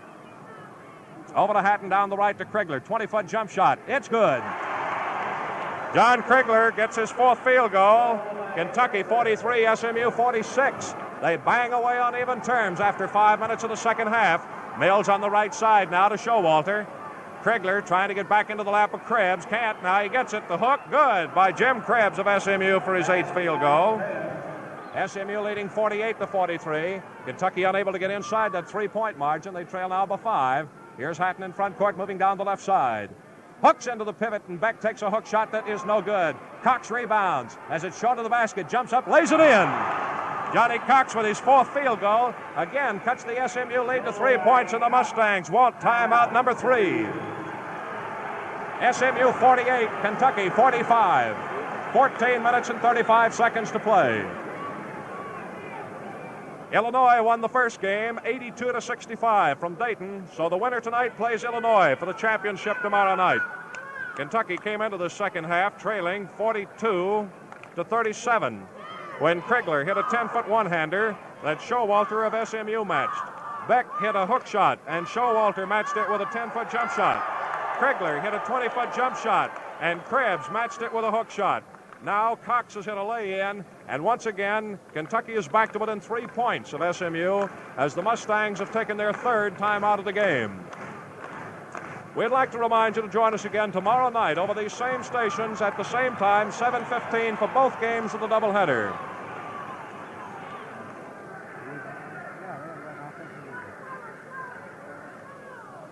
[SPEAKER 1] Over to Hatton down the right to Krigler. 20-foot jump shot. It's good. John Krigler gets his fourth field goal. Kentucky 43, SMU 46. They bang away on even terms after 5 minutes of the second half. Mills on the right side now to Showalter. Krigler trying to get back into the lap of Krebs. Can't. Now he gets it. The hook. Good by Jim Krebs of SMU for his eighth field goal. SMU leading 48-43. Kentucky unable to get inside that three-point margin. They trail now by 5. Here's Hatton in front court moving down the left side. Hooks into the pivot and Beck takes a hook shot that is no good. Cox rebounds as it's short of the basket. Jumps up, lays it in. Johnny Cox with his fourth field goal. Again, cuts the SMU lead to 3 points, and the Mustangs want timeout number 3. SMU 48, Kentucky 45. 14 minutes and 35 seconds to play. Illinois won the first game 82-65 from Dayton, so the winner tonight plays Illinois for the championship tomorrow night. Kentucky came into the second half trailing 42-37 when Krigler hit a 10-foot one-hander that Showalter of SMU matched. Beck hit a hook shot, and Showalter matched it with a 10-foot jump shot. Krigler hit a 20-foot jump shot, and Krebs matched it with a hook shot. Now Cox has hit a lay-in, and once again, Kentucky is back to within 3 points of SMU as the Mustangs have taken their third time out of the game. We'd like to remind you to join us again tomorrow night over these same stations at the same time, 7:15 for both games of the doubleheader.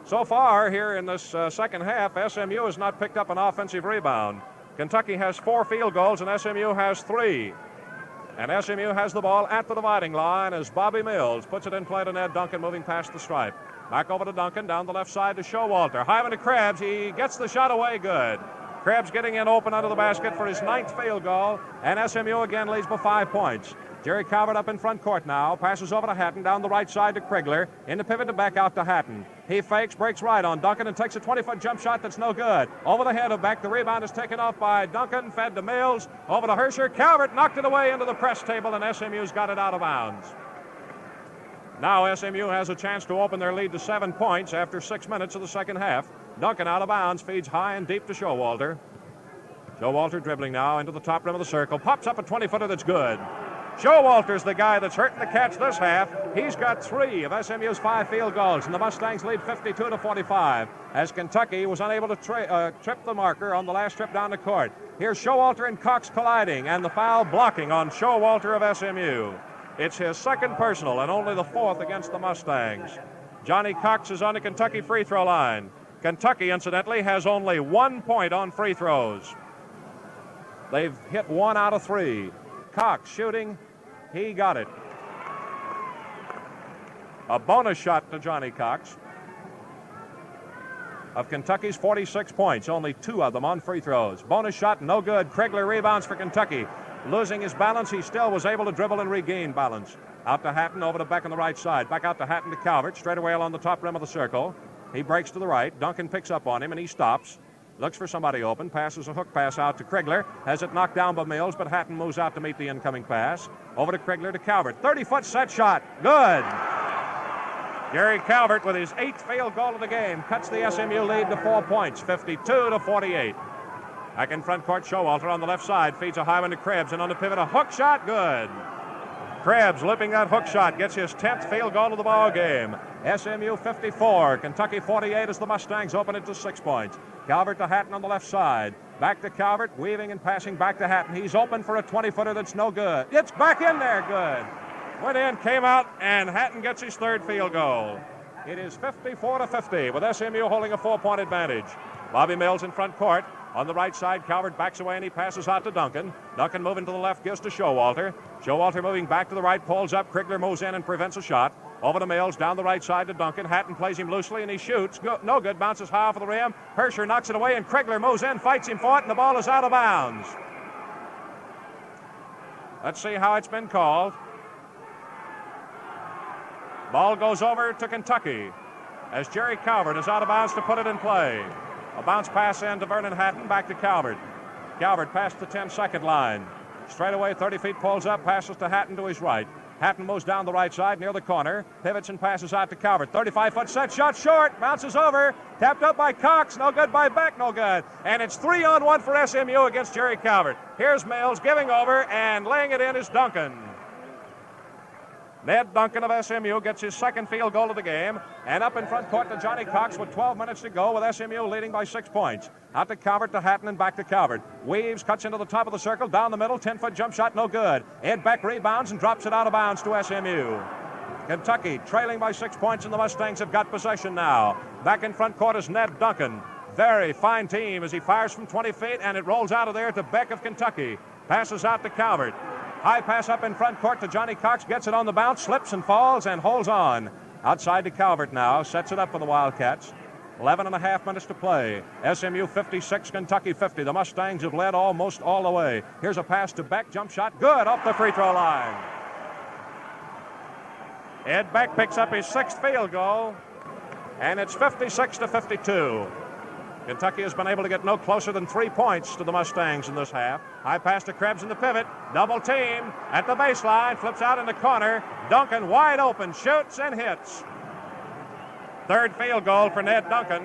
[SPEAKER 1] So far here in this second half, SMU has not picked up an offensive rebound. Kentucky has 4 field goals and SMU has 3. And SMU has the ball at the dividing line as Bobby Mills puts it in play to Ned Duncan moving past the stripe. Back over to Duncan, down the left side to Showalter. Hyman to Krebs. He gets the shot away good. Krebs getting in open under the basket for his 9th field goal, and SMU again leads by 5 points. Jerry Calvert up in front court now. Passes over to Hatton, down the right side to Krigler. In the pivot to back out to Hatton. He fakes, breaks right on Duncan, and takes a 20-foot jump shot that's no good. Over the head of Beck. The rebound is taken off by Duncan, fed to Mills. Over to Hersher. Calvert knocked it away into the press table, and SMU's got it out of bounds. Now SMU has a chance to open their lead to 7 points after 6 minutes of the second half. Duncan out of bounds, feeds high and deep to Showalter. Showalter dribbling now into the top rim of the circle. Pops up a 20-footer that's good. Showalter's the guy that's hurting the catch this half. He's got 3 of SMU's 5 field goals, and the Mustangs lead 52-45 as Kentucky was unable to trip the marker on the last trip down the court. Here's Showalter and Cox colliding, and the foul blocking on Showalter of SMU. It's his second personal and only the 4th against the Mustangs. Johnny Cox is on the Kentucky free throw line. Kentucky, incidentally, has only 1 point on free throws. They've hit 1 out of 3. Cox shooting. He got it. A bonus shot to Johnny Cox. Of Kentucky's 46 points, only 2 of them on free throws. Bonus shot, no good. Krigler rebounds for Kentucky. Losing his balance, he still was able to dribble and regain balance. Out to Hatton, over to Beck on the right side. Back out to Hatton to Calvert, straight away along the top rim of the circle. He breaks to the right. Duncan picks up on him, and he stops. Looks for somebody open. Passes a hook pass out to Krigler. Has it knocked down by Mills, but Hatton moves out to meet the incoming pass. Over to Krigler to Calvert. 30-foot set shot. Good. Gary Calvert, with his 8th field goal of the game, cuts the SMU lead to 4 points, 52-48. Back in front court, Showalter on the left side feeds a high one to Krebs, and on the pivot, a hook shot, good. Krebs lipping that hook shot, gets his 10th field goal of the ball game. SMU 54, Kentucky 48 as the Mustangs open it to 6 points. Calvert to Hatton on the left side. Back to Calvert, weaving and passing back to Hatton. He's open for a 20-footer that's no good. It's back in there, good. Went in, came out, and Hatton gets his 3rd field goal. It is 54-50 with SMU holding a 4-point advantage. Bobby Mills in front court. On the right side, Calvert backs away and he passes out to Duncan. Duncan moving to the left, gives to Showalter. Showalter moving back to the right, pulls up. Krigler moves in and prevents a shot. Over to Mills, down the right side to Duncan. Hatton plays him loosely and he shoots. No good, bounces high off of the rim. Hersher knocks it away and Krigler moves in, fights him for it, and the ball is out of bounds. Let's see how it's been called. Ball goes over to Kentucky as Jerry Calvert is out of bounds to put it in play. A bounce pass in to Vernon Hatton, back to Calvert. Calvert past the 10-second line. Straight away, 30 feet, pulls up, passes to Hatton to his right. Hatton moves down the right side near the corner, pivots and passes out to Calvert. 35-foot set shot, short, bounces over, tapped up by Cox, no good by Beck, no good. And it's 3-on-1 for SMU against Jerry Calvert. Here's Mills giving over, and laying it in is Duncan. Ned Duncan of SMU gets his 2nd field goal of the game, and up in front court to Johnny Cox with 12 minutes to go, with SMU leading by 6 points. Out to Calvert, to Hatton, and back to Calvert. Weaves, cuts into the top of the circle, down the middle, 10-foot jump shot, no good. Ed Beck rebounds and drops it out of bounds to SMU. Kentucky trailing by 6 points, and the Mustangs have got possession now. Back in front court is Ned Duncan. Very fine team as he fires from 20 feet, and it rolls out of there to Beck of Kentucky. Passes out to Calvert. High pass up in front court to Johnny Cox, gets it on the bounce, slips and falls and holds on. Outside to Calvert now, sets it up for the Wildcats. 11 and a half minutes to play. SMU 56, Kentucky 50. The Mustangs have led almost all the way. Here's a pass to Beck, jump shot, good, off the free throw line. Ed Beck picks up his 6th field goal, and it's 56-52. Kentucky has been able to get no closer than 3 points to the Mustangs in this half. High pass to Krebs in the pivot. Double team at the baseline. Flips out in the corner. Duncan wide open. Shoots and hits. 3rd field goal for Ned Duncan.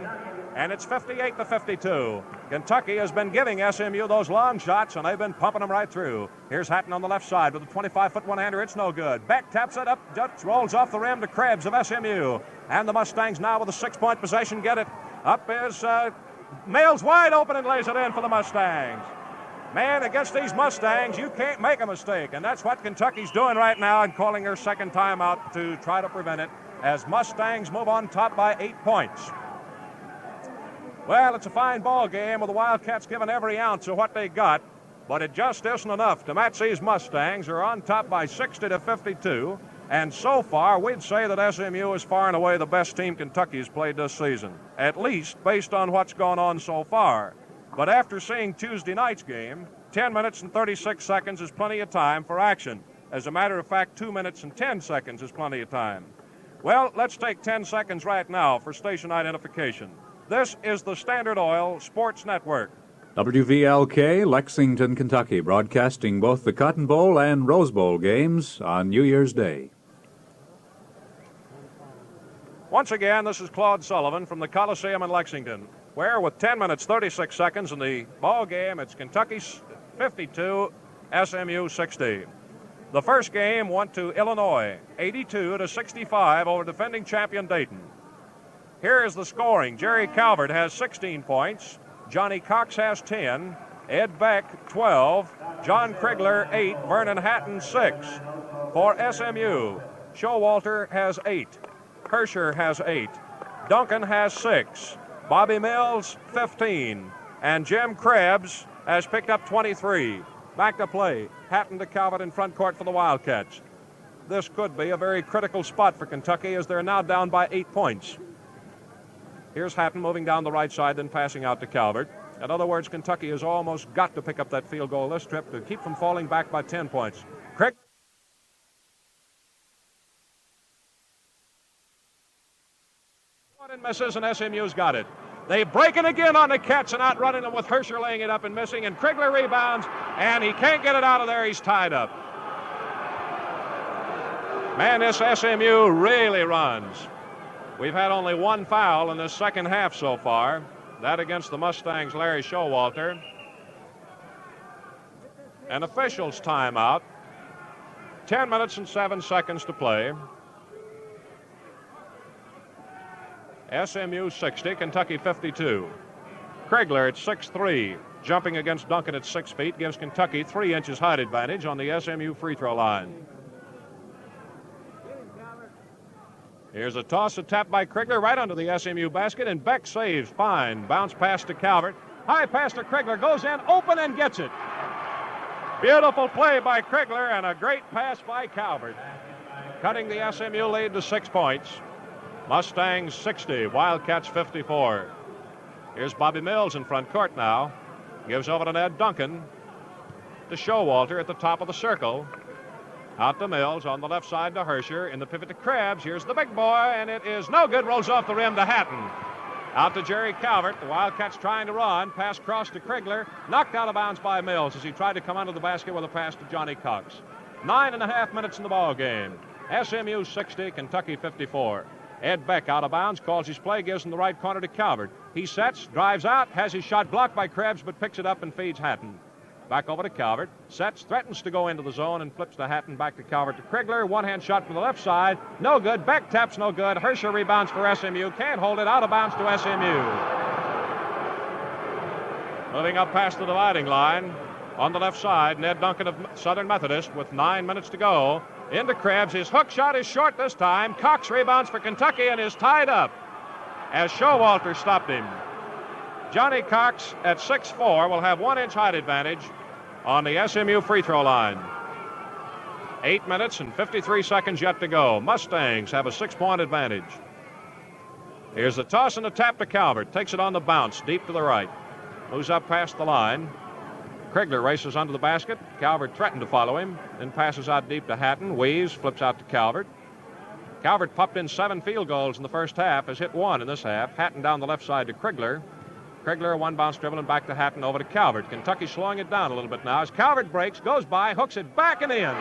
[SPEAKER 1] And it's 58-52. Kentucky has been giving SMU those long shots, and they've been pumping them right through. Here's Hatton on the left side with a 25-foot one-hander. It's no good. Beck taps it up. Just rolls off the rim to Krebs of SMU. And the Mustangs now with a 6-point possession get it. Up is Mills wide open and lays it in for the Mustangs. Man, against these Mustangs, you can't make a mistake, and that's what Kentucky's doing right now and calling their 2nd timeout to try to prevent it as Mustangs move on top by 8 points. Well, it's a fine ball game with the Wildcats giving every ounce of what they got, but it just isn't enough to match these Mustangs, who are on top by 60-52. And so far, we'd say that SMU is far and away the best team Kentucky's played this season, at least based on what's gone on so far. But after seeing Tuesday night's game, 10 minutes and 36 seconds is plenty of time for action. As a matter of fact, 2 minutes and 10 seconds is plenty of time. Well, let's take 10 seconds right now for station identification. This is the Standard Oil Sports Network.
[SPEAKER 2] WVLK, Lexington, Kentucky, broadcasting both the Cotton Bowl and Rose Bowl games on New Year's Day.
[SPEAKER 1] Once again, this is Claude Sullivan from the Coliseum in Lexington, where with 10 minutes, 36 seconds in the ball game, it's Kentucky 52, SMU 60. The first game went to Illinois, 82-65 over defending champion Dayton. Here is the scoring. Jerry Calvert has 16 points. Johnny Cox has 10. Ed Beck, 12. John Krigler, 8. Vernon Hatton, 6. For SMU, Showalter has 8. Hersher has 8. Duncan has 6. Bobby Mills, 15. And Jim Krebs has picked up 23. Back to play. Hatton to Calvert in front court for the Wildcats. This could be a very critical spot for Kentucky as they're now down by 8 points. Here's Hatton moving down the right side, then passing out to Calvert. In other words, Kentucky has almost got to pick up that field goal this trip to keep from falling back by 10 points. Craig. And misses, and SMU's got it. They break it again on the catch and outrunning them with Hersher laying it up and missing, and Krigler rebounds, and he can't get it out of there. He's tied up. Man, this SMU really runs. We've had only one foul in this second half so far. That against the Mustangs' Larry Showalter. An official's timeout. 10 minutes and 7 seconds to play. SMU 60, Kentucky 52. Krigler at 6'3", jumping against Duncan at 6 feet, gives Kentucky 3 inches height advantage on the SMU free throw line. Here's a toss, a tap by Krigler right under the SMU basket, and Beck saves. Fine. Bounce pass to Calvert. High pass to Krigler. Goes in, open, and gets it. Beautiful play by Krigler, and a great pass by Calvert. Cutting the SMU lead to 6 points. Mustangs 60, Wildcats 54. Here's Bobby Mills in front court now. Gives over to Ned Duncan. To Showalter at the top of the circle. Out to Mills on the left side to Hersher. In the pivot to Krebs. Here's the big boy, and it is no good. Rolls off the rim to Hatton. Out to Jerry Calvert. The Wildcats trying to run. Pass cross to Krigler. Knocked out of bounds by Mills as he tried to come under the basket with a pass to Johnny Cox. 9.5 minutes in the ball game. SMU 60, Kentucky 54. Ed Beck out of bounds, calls his play, gives him the right corner to Calvert. He sets, drives out, has his shot blocked by Krebs, but picks it up and feeds Hatton. Back over to Calvert, sets, threatens to go into the zone, and flips to Hatton, back to Calvert to Krigler. One-hand shot from the left side, no good. Beck taps, no good. Hersher rebounds for SMU, can't hold it, out of bounds to SMU. Moving up past the dividing line, on the left side, Ned Duncan of Southern Methodist with 9 minutes to go. Into Krebs. His hook shot is short this time. Cox rebounds for Kentucky and is tied up as Showalter stopped him. Johnny Cox at 6'4" will have 1 inch height advantage on the SMU free throw line. 8 minutes and 53 seconds yet to go. Mustangs have a 6-point advantage. Here's the toss and the tap to Calvert. Takes it on the bounce deep to the right. Moves up past the line. Krigler races under the basket. Calvert threatened to follow him, then passes out deep to Hatton. Weaves, flips out to Calvert. Calvert popped in 7 field goals in the first half, has hit 1 in this half. Hatton down the left side to Krigler. Krigler, 1 bounce dribble and back to Hatton, over to Calvert. Kentucky slowing it down a little bit now as Calvert breaks, goes by, hooks it back and in.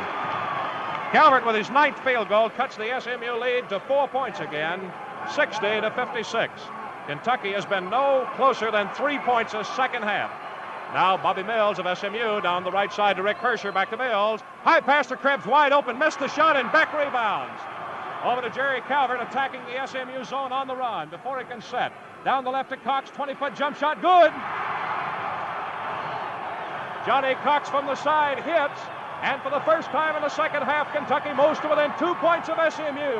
[SPEAKER 1] Calvert with his 9th field goal cuts the SMU lead to 4 points again, 60 to 56. Kentucky has been no closer than 3 points this second half. Now Bobby Mills of SMU down the right side to Rick Hersher, back to Mills. High pass to Krebs, wide open, missed the shot, and Beck rebounds. Over to Jerry Calvert, attacking the SMU zone on the run before he can set. Down the left to Cox, 20-foot jump shot, good. Johnny Cox from the side hits, and for the first time in the second half, Kentucky moves to within 2 points of SMU.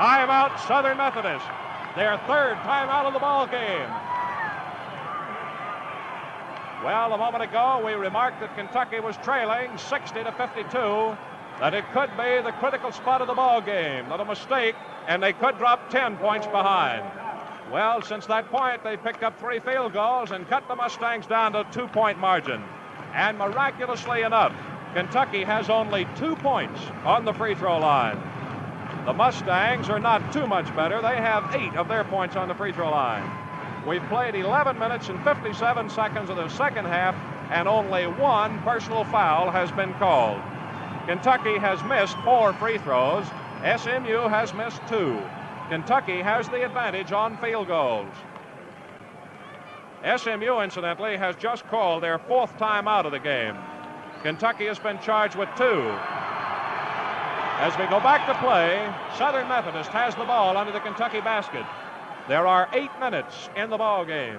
[SPEAKER 1] Timeout, Southern Methodist. Their 3rd timeout of the ball game. Well, a moment ago, we remarked that Kentucky was trailing 60 to 52, that it could be the critical spot of the ball game, not a mistake, and they could drop 10 points behind. Well, since that point, they picked up 3 field goals and cut the Mustangs down to a 2-point margin. And miraculously enough, Kentucky has only 2 points on the free throw line. The Mustangs are not too much better. They have 8 of their points on the free throw line. We've played 11 minutes and 57 seconds of the second half, and only 1 personal foul has been called. Kentucky has missed 4 free throws. SMU has missed 2. Kentucky has the advantage on field goals. SMU, incidentally, has just called their 4th timeout of the game. Kentucky has been charged with 2. As we go back to play, Southern Methodist has the ball under the Kentucky basket. There are 8 minutes in the ball game.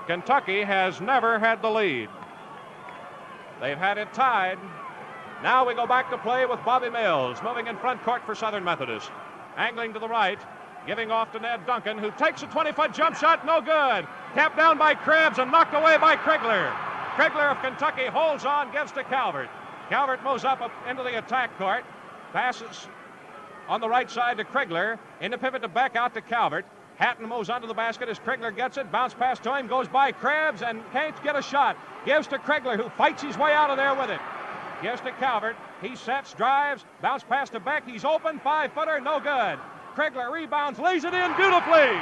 [SPEAKER 1] Kentucky has never had the lead. They've had it tied. Now we go back to play with Bobby Mills, moving in front court for Southern Methodist. Angling to the right, giving off to Ned Duncan, who takes a 20-foot jump shot, no good. Tapped down by Krebs and knocked away by Krigler. Krigler of Kentucky holds on, gives to Calvert. Calvert moves up into the attack court, passes on the right side to Krigler, in the pivot to Beck, out to Calvert. Hatton moves under the basket as Krigler gets it. Bounce pass to him, goes by Krebs and can't get a shot. Gives to Krigler, who fights his way out of there with it. Gives to Calvert. He sets, drives, bounce pass to Beck. He's open, 5-footer, no good. Krigler rebounds, lays it in beautifully.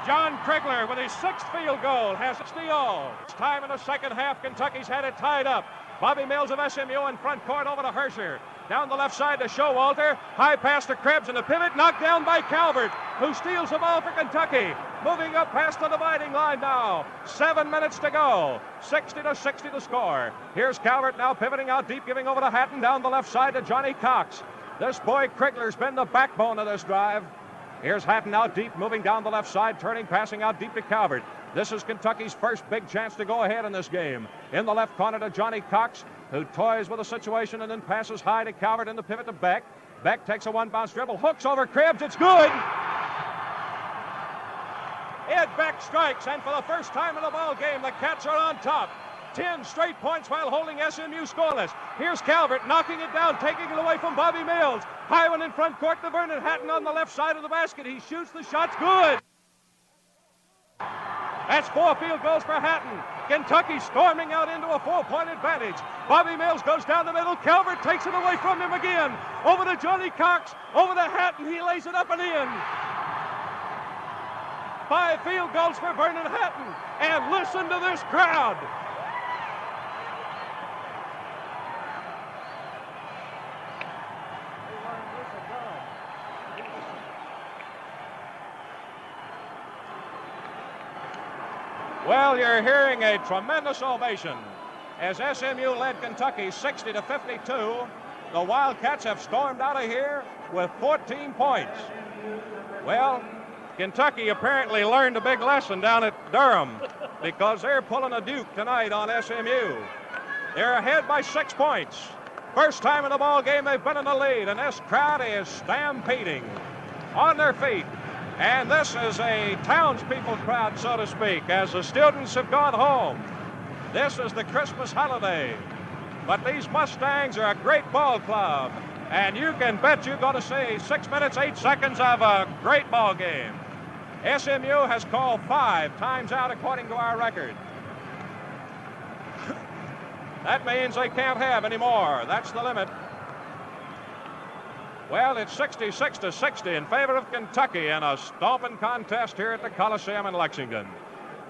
[SPEAKER 1] John Krigler with his 6th field goal has a steal. It's time in the second half. Kentucky's had it tied up. Bobby Mills of SMU in front court over to Hersher. Down the left side to Showalter. High pass to Krebs and the pivot knocked down by Calvert, who steals the ball for Kentucky. Moving up past the dividing line now. 7 minutes to go. 60-60 the score. Here's Calvert now pivoting out deep, giving over to Hatton. Down the left side to Johnny Cox. This boy Krigler's been the backbone of this drive. Here's Hatton out deep, moving down the left side, turning, passing out deep to Calvert. This is Kentucky's first big chance to go ahead in this game. In the left corner to Johnny Cox, who toys with the situation and then passes high to Calvert in the pivot to Beck. Beck takes a one-bounce dribble, hooks over Krebs, it's good! Ed Beck strikes, and for the first time in the ball game, the Cats are on top. 10 straight points while holding SMU scoreless. Here's Calvert knocking it down, taking it away from Bobby Mills. High one in front court to Vernon Hatton on the left side of the basket. He shoots, the shot's good. That's 4 field goals for Hatton. Kentucky storming out into a 4-point advantage. Bobby Mills goes down the middle. Calvert takes it away from him again. Over to Johnny Cox. Over to Hatton. He lays it up and in. 5 field goals for Vernon Hatton. And listen to this crowd. Well, you're hearing a tremendous ovation as SMU led Kentucky 60-52. The Wildcats have stormed out of here with 14 points. Well, Kentucky apparently learned a big lesson down at Durham because they're pulling a Duke tonight on SMU. They're ahead by 6 points. First time in the ball game they've been in the lead, and this crowd is stampeding on their feet. And this is a townspeople crowd, so to speak, as the students have gone home. This is the Christmas holiday. But these Mustangs are a great ball club. And you can bet you're going to see 6 minutes, 8 seconds of a great ball game. SMU has called 5 times out according to our record. That means they can't have any more. That's the limit. Well, it's 66-60 in favor of Kentucky in a stomping contest here at the Coliseum in Lexington.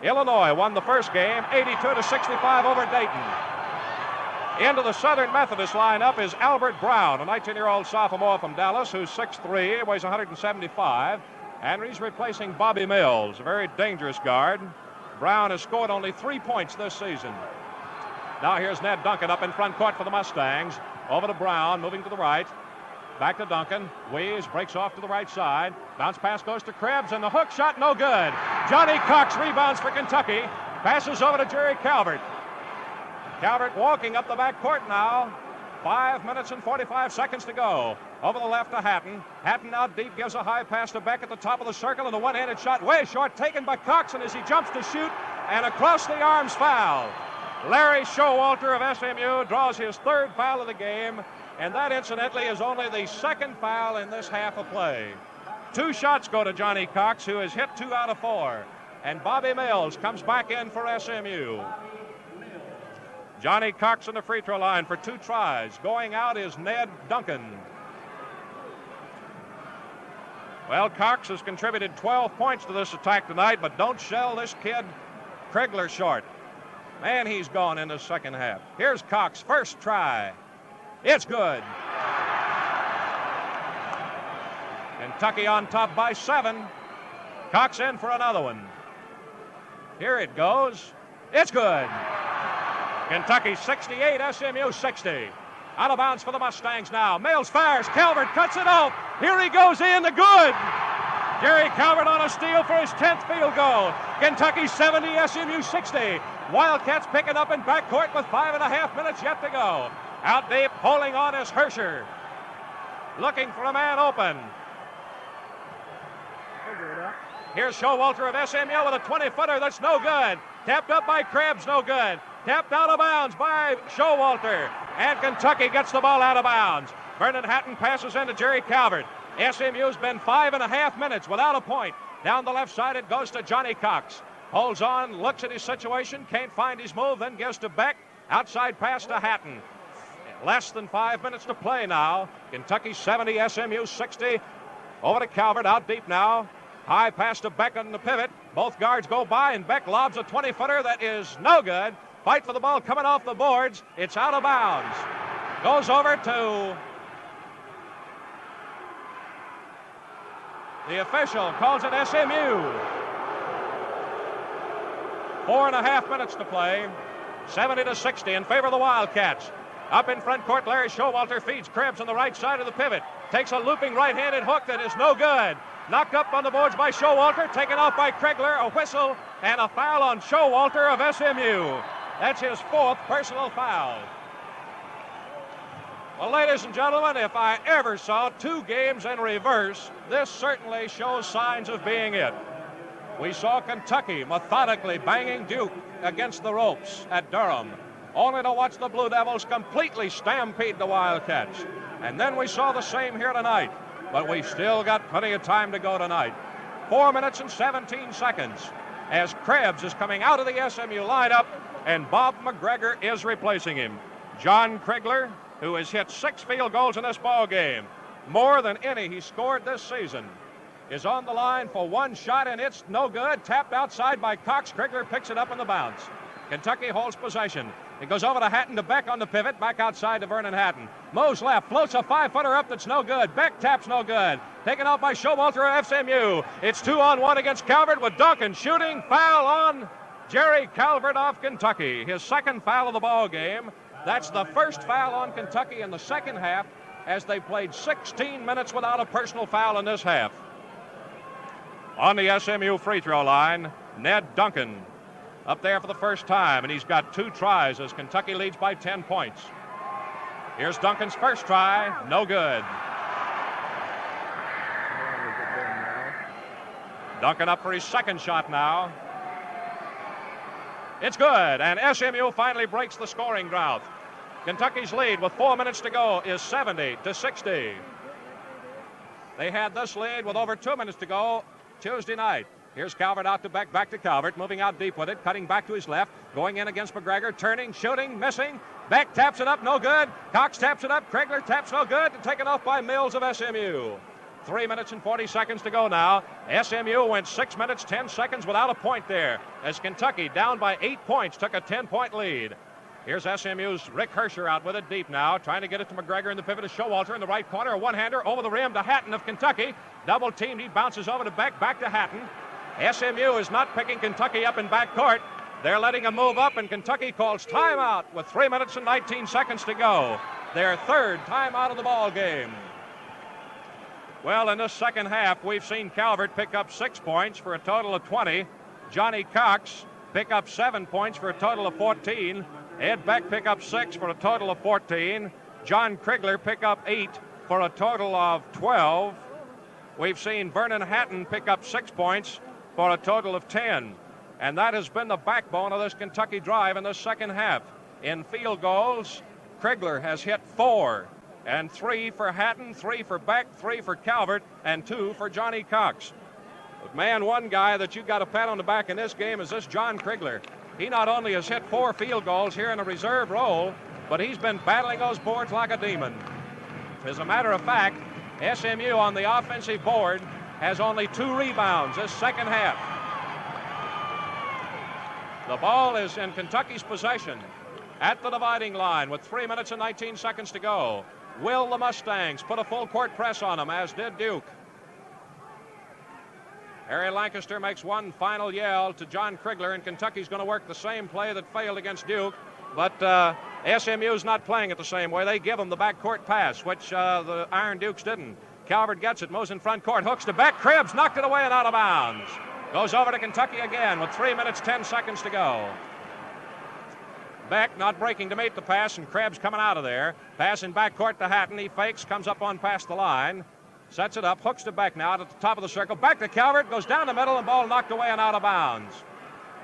[SPEAKER 1] Illinois won the first game 82-65 over Dayton. Into the Southern Methodist lineup is Albert Brown, a 19-year-old sophomore from Dallas who's 6'3", weighs 175, and he's replacing Bobby Mills, a very dangerous guard. Brown has scored only 3 points this season. Now here's Ned Duncan up in front court for the Mustangs. Over to Brown, moving to the right. Back to Duncan. Weaves, breaks off to the right side. Bounce pass goes to Krebs, and the hook shot no good. Johnny Cox rebounds for Kentucky. Passes over to Jerry Calvert. Calvert walking up the back court now. 5 minutes and 45 seconds to go. Over the left to Hatton. Hatton out deep, gives a high pass to Beck at the top of the circle, and a one-handed shot way short, taken by Cox, and as he jumps to shoot, and across the arms foul. Larry Showalter of SMU draws his 3rd foul of the game, and that, incidentally, is only the 2nd foul in this half of play. 2 shots go to Johnny Cox, who has hit 2 out of 4, and Bobby Mills comes back in for SMU. Johnny Cox on the free throw line for 2 tries. Going out is Ned Duncan. Well, Cox has contributed 12 points to this attack tonight, but don't shell this kid Krigler short. Man, he's gone in the second half. Here's Cox, first try. It's good. Kentucky on top by 7. Cox in for another one. Here it goes. It's good. Kentucky 68, SMU 60. Out of bounds for the Mustangs now. Mills fires. Calvert cuts it off. Here he goes in. The good. Jerry Calvert on a steal for his 10th field goal. Kentucky 70, SMU 60. Wildcats picking up in backcourt with 5.5 minutes yet to go. Out deep, holding on is Hersher. Looking for a man open. Here's Showalter of SMU with a 20-footer that's no good. Tapped up by Krebs, no good. Tapped out of bounds by Showalter. And Kentucky gets the ball out of bounds. Vernon Hatton passes into Jerry Calvert. SMU's been 5.5 minutes without a point. Down the left side, it goes to Johnny Cox. Holds on, looks at his situation, can't find his move, then gives to Beck. Outside pass to Hatton. Less than 5 minutes to play now. Kentucky 70, SMU 60. Over to Calvert, out deep now. High pass to Beck on the pivot. Both guards go by, and Beck lobs a 20-footer that is no good. Fight for the ball coming off the boards. It's out of bounds. Goes over to the official, calls it SMU. 4.5 minutes to play. 70-60 in favor of the Wildcats. Up in front court, Larry Showalter feeds Krebs on the right side of the pivot. Takes a looping right-handed hook that is no good. Knocked up on the boards by Showalter, taken off by Krigler, a whistle, and a foul on Showalter of SMU. That's his 4th personal foul. Well, ladies and gentlemen, if I ever saw 2 games in reverse, this certainly shows signs of being it. We saw Kentucky methodically banging Duke against the ropes at Durham, only to watch the Blue Devils completely stampede the Wildcats. And then we saw the same here tonight, but we've still got plenty of time to go tonight. 4 minutes and 17 seconds as Krebs is coming out of the SMU lineup, and Bob McGregor is replacing him. John Krigler, who has hit 6 field goals in this ball game, more than any he scored this season, is on the line for 1 shot, and it's no good. Tapped outside by Cox. Krigler picks it up on the bounce. Kentucky holds possession. It goes over to Hatton, to Beck on the pivot. Back outside to Vernon Hatton. Moves left, floats a 5-footer up that's no good. Beck taps no good. Taken out by Showalter of FSMU. It's 2-on-1 against Calvert with Duncan shooting. Foul on Jerry Calvert of Kentucky. His 2nd foul of the ball game. That's the 1st foul on Kentucky in the 2nd half, as they played 16 minutes without a personal foul in this half. On the SMU free throw line, Ned Duncan up there for the first time, and he's got 2 tries as Kentucky leads by 10 points. Here's Duncan's first try, no good. Duncan up for his 2nd shot now. It's good, and SMU finally breaks the scoring drought. Kentucky's lead with 4 minutes to go is 70-60. They had this lead with over 2 minutes to go Tuesday night. Here's Calvert out to Beck, back to Calvert, moving out deep with it, cutting back to his left, going in against McGregor, turning, shooting, missing. Beck taps it up, no good. Cox taps it up, Krigler taps no good, taken off by Mills of SMU. 3 minutes and 40 seconds to go now. SMU went 6 minutes, 10 seconds without a point there, as Kentucky, down by 8 points, took a 10-point lead. Here's SMU's Rick Hersher out with it deep now, trying to get it to McGregor in the pivot of Showalter in the right corner. A one-hander over the rim to Hatton of Kentucky. Double teamed, he bounces over to Beck, back to Hatton. SMU is not picking Kentucky up in backcourt. They're letting him move up, and Kentucky calls timeout with 3 minutes and 19 seconds to go. Their 3rd timeout of the ball game. Well, in this 2nd half, we've seen Calvert pick up 6 points for a total of 20. Johnny Cox pick up 7 points for a total of 14. Ed Beck pick up 6 for a total of 14. John Krigler pick up 8 for a total of 12. We've seen Vernon Hatton pick up 6 points for a total of 10. And that has been the backbone of this Kentucky drive in the 2nd half. In field goals, Krigler has hit 4. And 3 for Hatton, 3 for Beck, 3 for Calvert, and 2 for Johnny Cox. But man, one guy that you got a pat on the back in this game is this John Krigler. He not only has hit 4 field goals here in a reserve role, but he's been battling those boards like a demon. As a matter of fact, SMU on the offensive board has only 2 rebounds this 2nd half. The ball is in Kentucky's possession at the dividing line with 3 minutes and 19 seconds to go. Will the Mustangs put a full court press on them, as did Duke? Harry Lancaster makes one final yell to John Krigler, and Kentucky's going to work the same play that failed against Duke, but SMU's not playing it the same way. They give them the backcourt pass, which the Iron Dukes didn't. Calvert gets it, moves in front court, hooks to Beck. Krebs knocked it away and out of bounds. Goes over to Kentucky again with 3 minutes, 10 seconds to go. Beck not breaking to meet the pass, and Krebs coming out of there. Pass in backcourt to Hatton. He fakes, comes up on past the line. Sets it up, hooks to Beck now at the top of the circle. Back to Calvert, goes down the middle, and ball knocked away and out of bounds.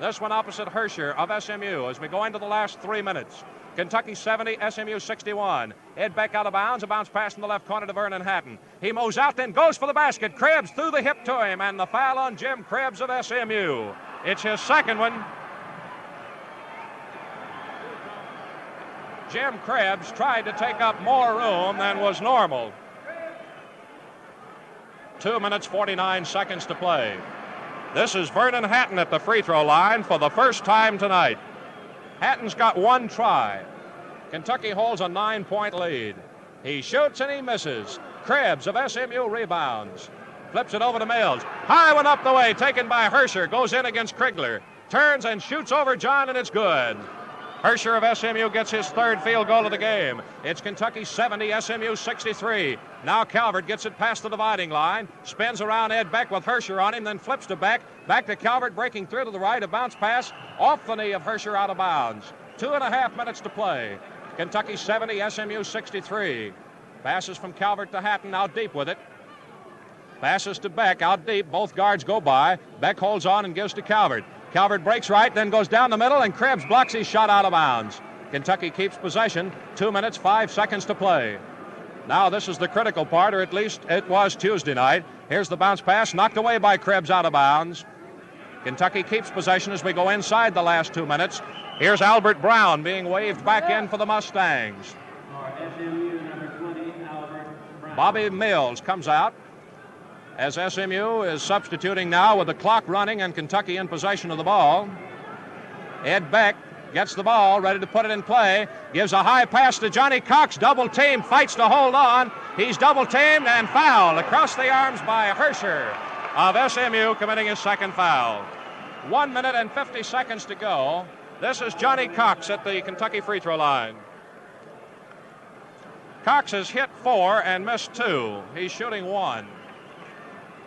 [SPEAKER 1] This one opposite Hersher of SMU as we go into the last 3 minutes. Kentucky 70, SMU 61. Ed Beck out of bounds, a bounce pass in the left corner to Vernon Hatton. He moves out, then goes for the basket. Krebs through the hip to him, and the foul on Jim Krebs of SMU. It's his second one. Jim Krebs tried to take up more room than was normal. 2 minutes, 49 seconds to play. This is Vernon Hatton at the free throw line for the first time tonight. Hatton's got one try. Kentucky holds a 9-point lead. He shoots and he misses. Krebs of SMU rebounds. Flips it over to Mills. High one up the way, taken by Hersher. Goes in against Krigler. Turns and shoots over John, and it's good. Hersher of SMU gets his third field goal of the game. It's Kentucky 70, SMU 63. Now Calvert gets it past the dividing line, spins around Ed Beck with Hersher on him, then flips to Beck. Back to Calvert, breaking through to the right. A bounce pass off the knee of Hersher out of bounds. 2.5 minutes to play. Kentucky 70, SMU 63. Passes from Calvert to Hatton, out deep with it. Passes to Beck, out deep. Both guards go by. Beck holds on and gives to Calvert. Calvert breaks right, then goes down the middle, and Krebs blocks his shot out of bounds. Kentucky keeps possession. 2 minutes, 5 seconds to play. Now this is the critical part, or at least it was Tuesday night. Here's the bounce pass, knocked away by Krebs out of bounds. Kentucky keeps possession as we go inside the last 2 minutes. Here's Albert Brown being waved back in for the Mustangs. Bobby Mills comes out as SMU is substituting now with the clock running and Kentucky in possession of the ball. Ed Beck gets the ball, ready to put it in play. Gives a high pass to Johnny Cox. Double team, fights to hold on. He's double teamed and fouled across the arms by Hersher of SMU, committing his second foul. 1 minute and 50 seconds to go. This is Johnny Cox at the Kentucky free throw line. Cox has hit 4 and missed 2. He's shooting 1.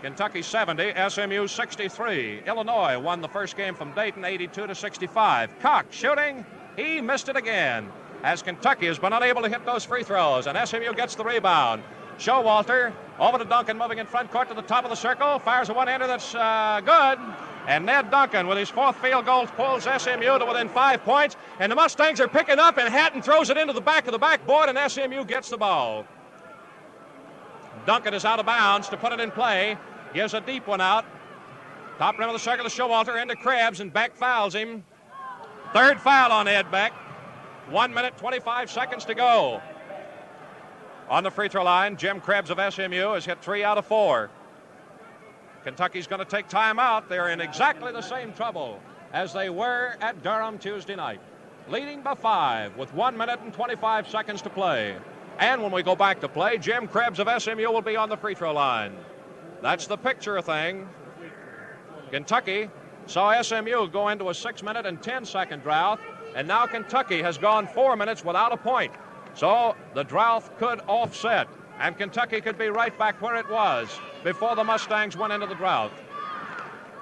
[SPEAKER 1] Kentucky 70, SMU 63. Illinois won the first game from Dayton 82-65. Cox shooting. He missed it again as Kentucky has been unable to hit those free throws, and SMU gets the rebound. Showalter over to Duncan, moving in front court to the top of the circle. Fires a one-hander that's good. And Ned Duncan with his fourth field goal pulls SMU to within 5 points. And the Mustangs are picking up, and Hatton throws it into the back of the backboard, and SMU gets the ball. Duncan is out of bounds to put it in play. Gives a deep one out. Top rim of the circle to Showalter, into Krebs, and Beck fouls him. Third foul on Ed Beck. 1 minute, 25 seconds to go. On the free throw line, Jim Krebs of SMU has hit 3 out of 4. Kentucky's going to take time out. They're in exactly the same trouble as they were at Durham Tuesday night. Leading by 5 with 1 minute and 25 seconds to play. And when we go back to play, Jim Krebs of SMU will be on the free throw line. That's the picture thing. Kentucky saw SMU go into a 6 minute and 10 second drought, and now Kentucky has gone 4 minutes without a point. So the drought could offset, and Kentucky could be right back where it was before the Mustangs went into the drought.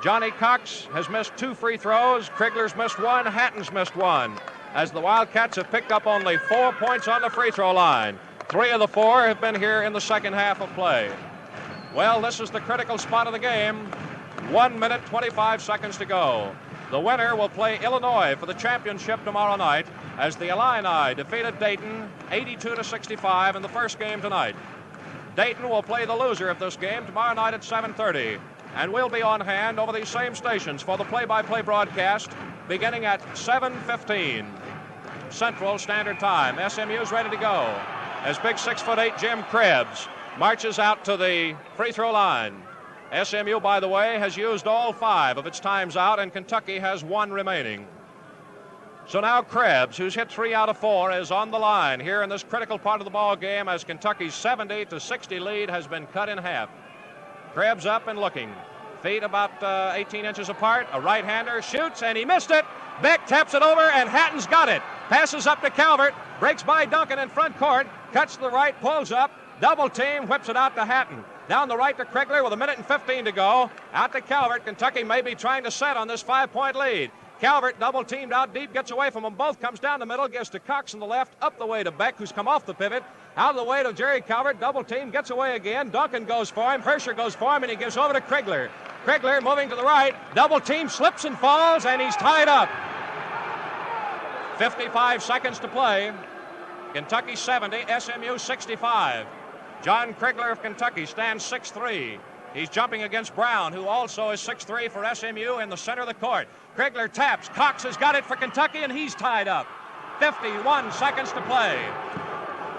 [SPEAKER 1] Johnny Cox has missed 2 free throws. Krigler's missed 1. Hatton's missed 1. As the Wildcats have picked up only 4 points on the free throw line. 3 of the 4 have been here in the second half of play. Well, this is the critical spot of the game. 1 minute, 25 seconds to go. The winner will play Illinois for the championship tomorrow night as the Illini defeated Dayton 82-65 in the first game tonight. Dayton will play the loser of this game tomorrow night at 7:30. And we'll be on hand over these same stations for the play-by-play broadcast beginning at 7:15 Central Standard Time. SMU's ready to go as big 6'8" Jim Krebs marches out to the free throw line. SMU, by the way, has used all 5 of its times out, and Kentucky has 1 remaining. So now Krebs, who's hit 3 out of 4, is on the line here in this critical part of the ball game as Kentucky's 70-60 lead has been cut in half. Krebs up and looking. Feet about 18 inches apart. A right-hander shoots, and he missed it. Beck taps it over, and Hatton's got it. Passes up to Calvert. Breaks by Duncan in front court. Cuts to the right, pulls up. Double team, whips it out to Hatton. Down the right to Krigler with 1 minute and 15 to go. Out to Calvert. Kentucky may be trying to set on this 5-point lead. Calvert double teamed out deep, gets away from them both, comes down the middle, gives to Cox on the left, up the way to Beck, who's come off the pivot. Out of the way to Jerry Calvert, double team, gets away again. Duncan goes for him, Hersher goes for him, and he gives over to Krigler. Krigler moving to the right, double team, slips and falls, and he's tied up. 55 seconds to play. Kentucky 70, SMU 65. John Krigler of Kentucky stands 6'3". He's jumping against Brown, who also is 6'3" for SMU in the center of the court. Krigler taps. Cox has got it for Kentucky, and he's tied up. 51 seconds to play.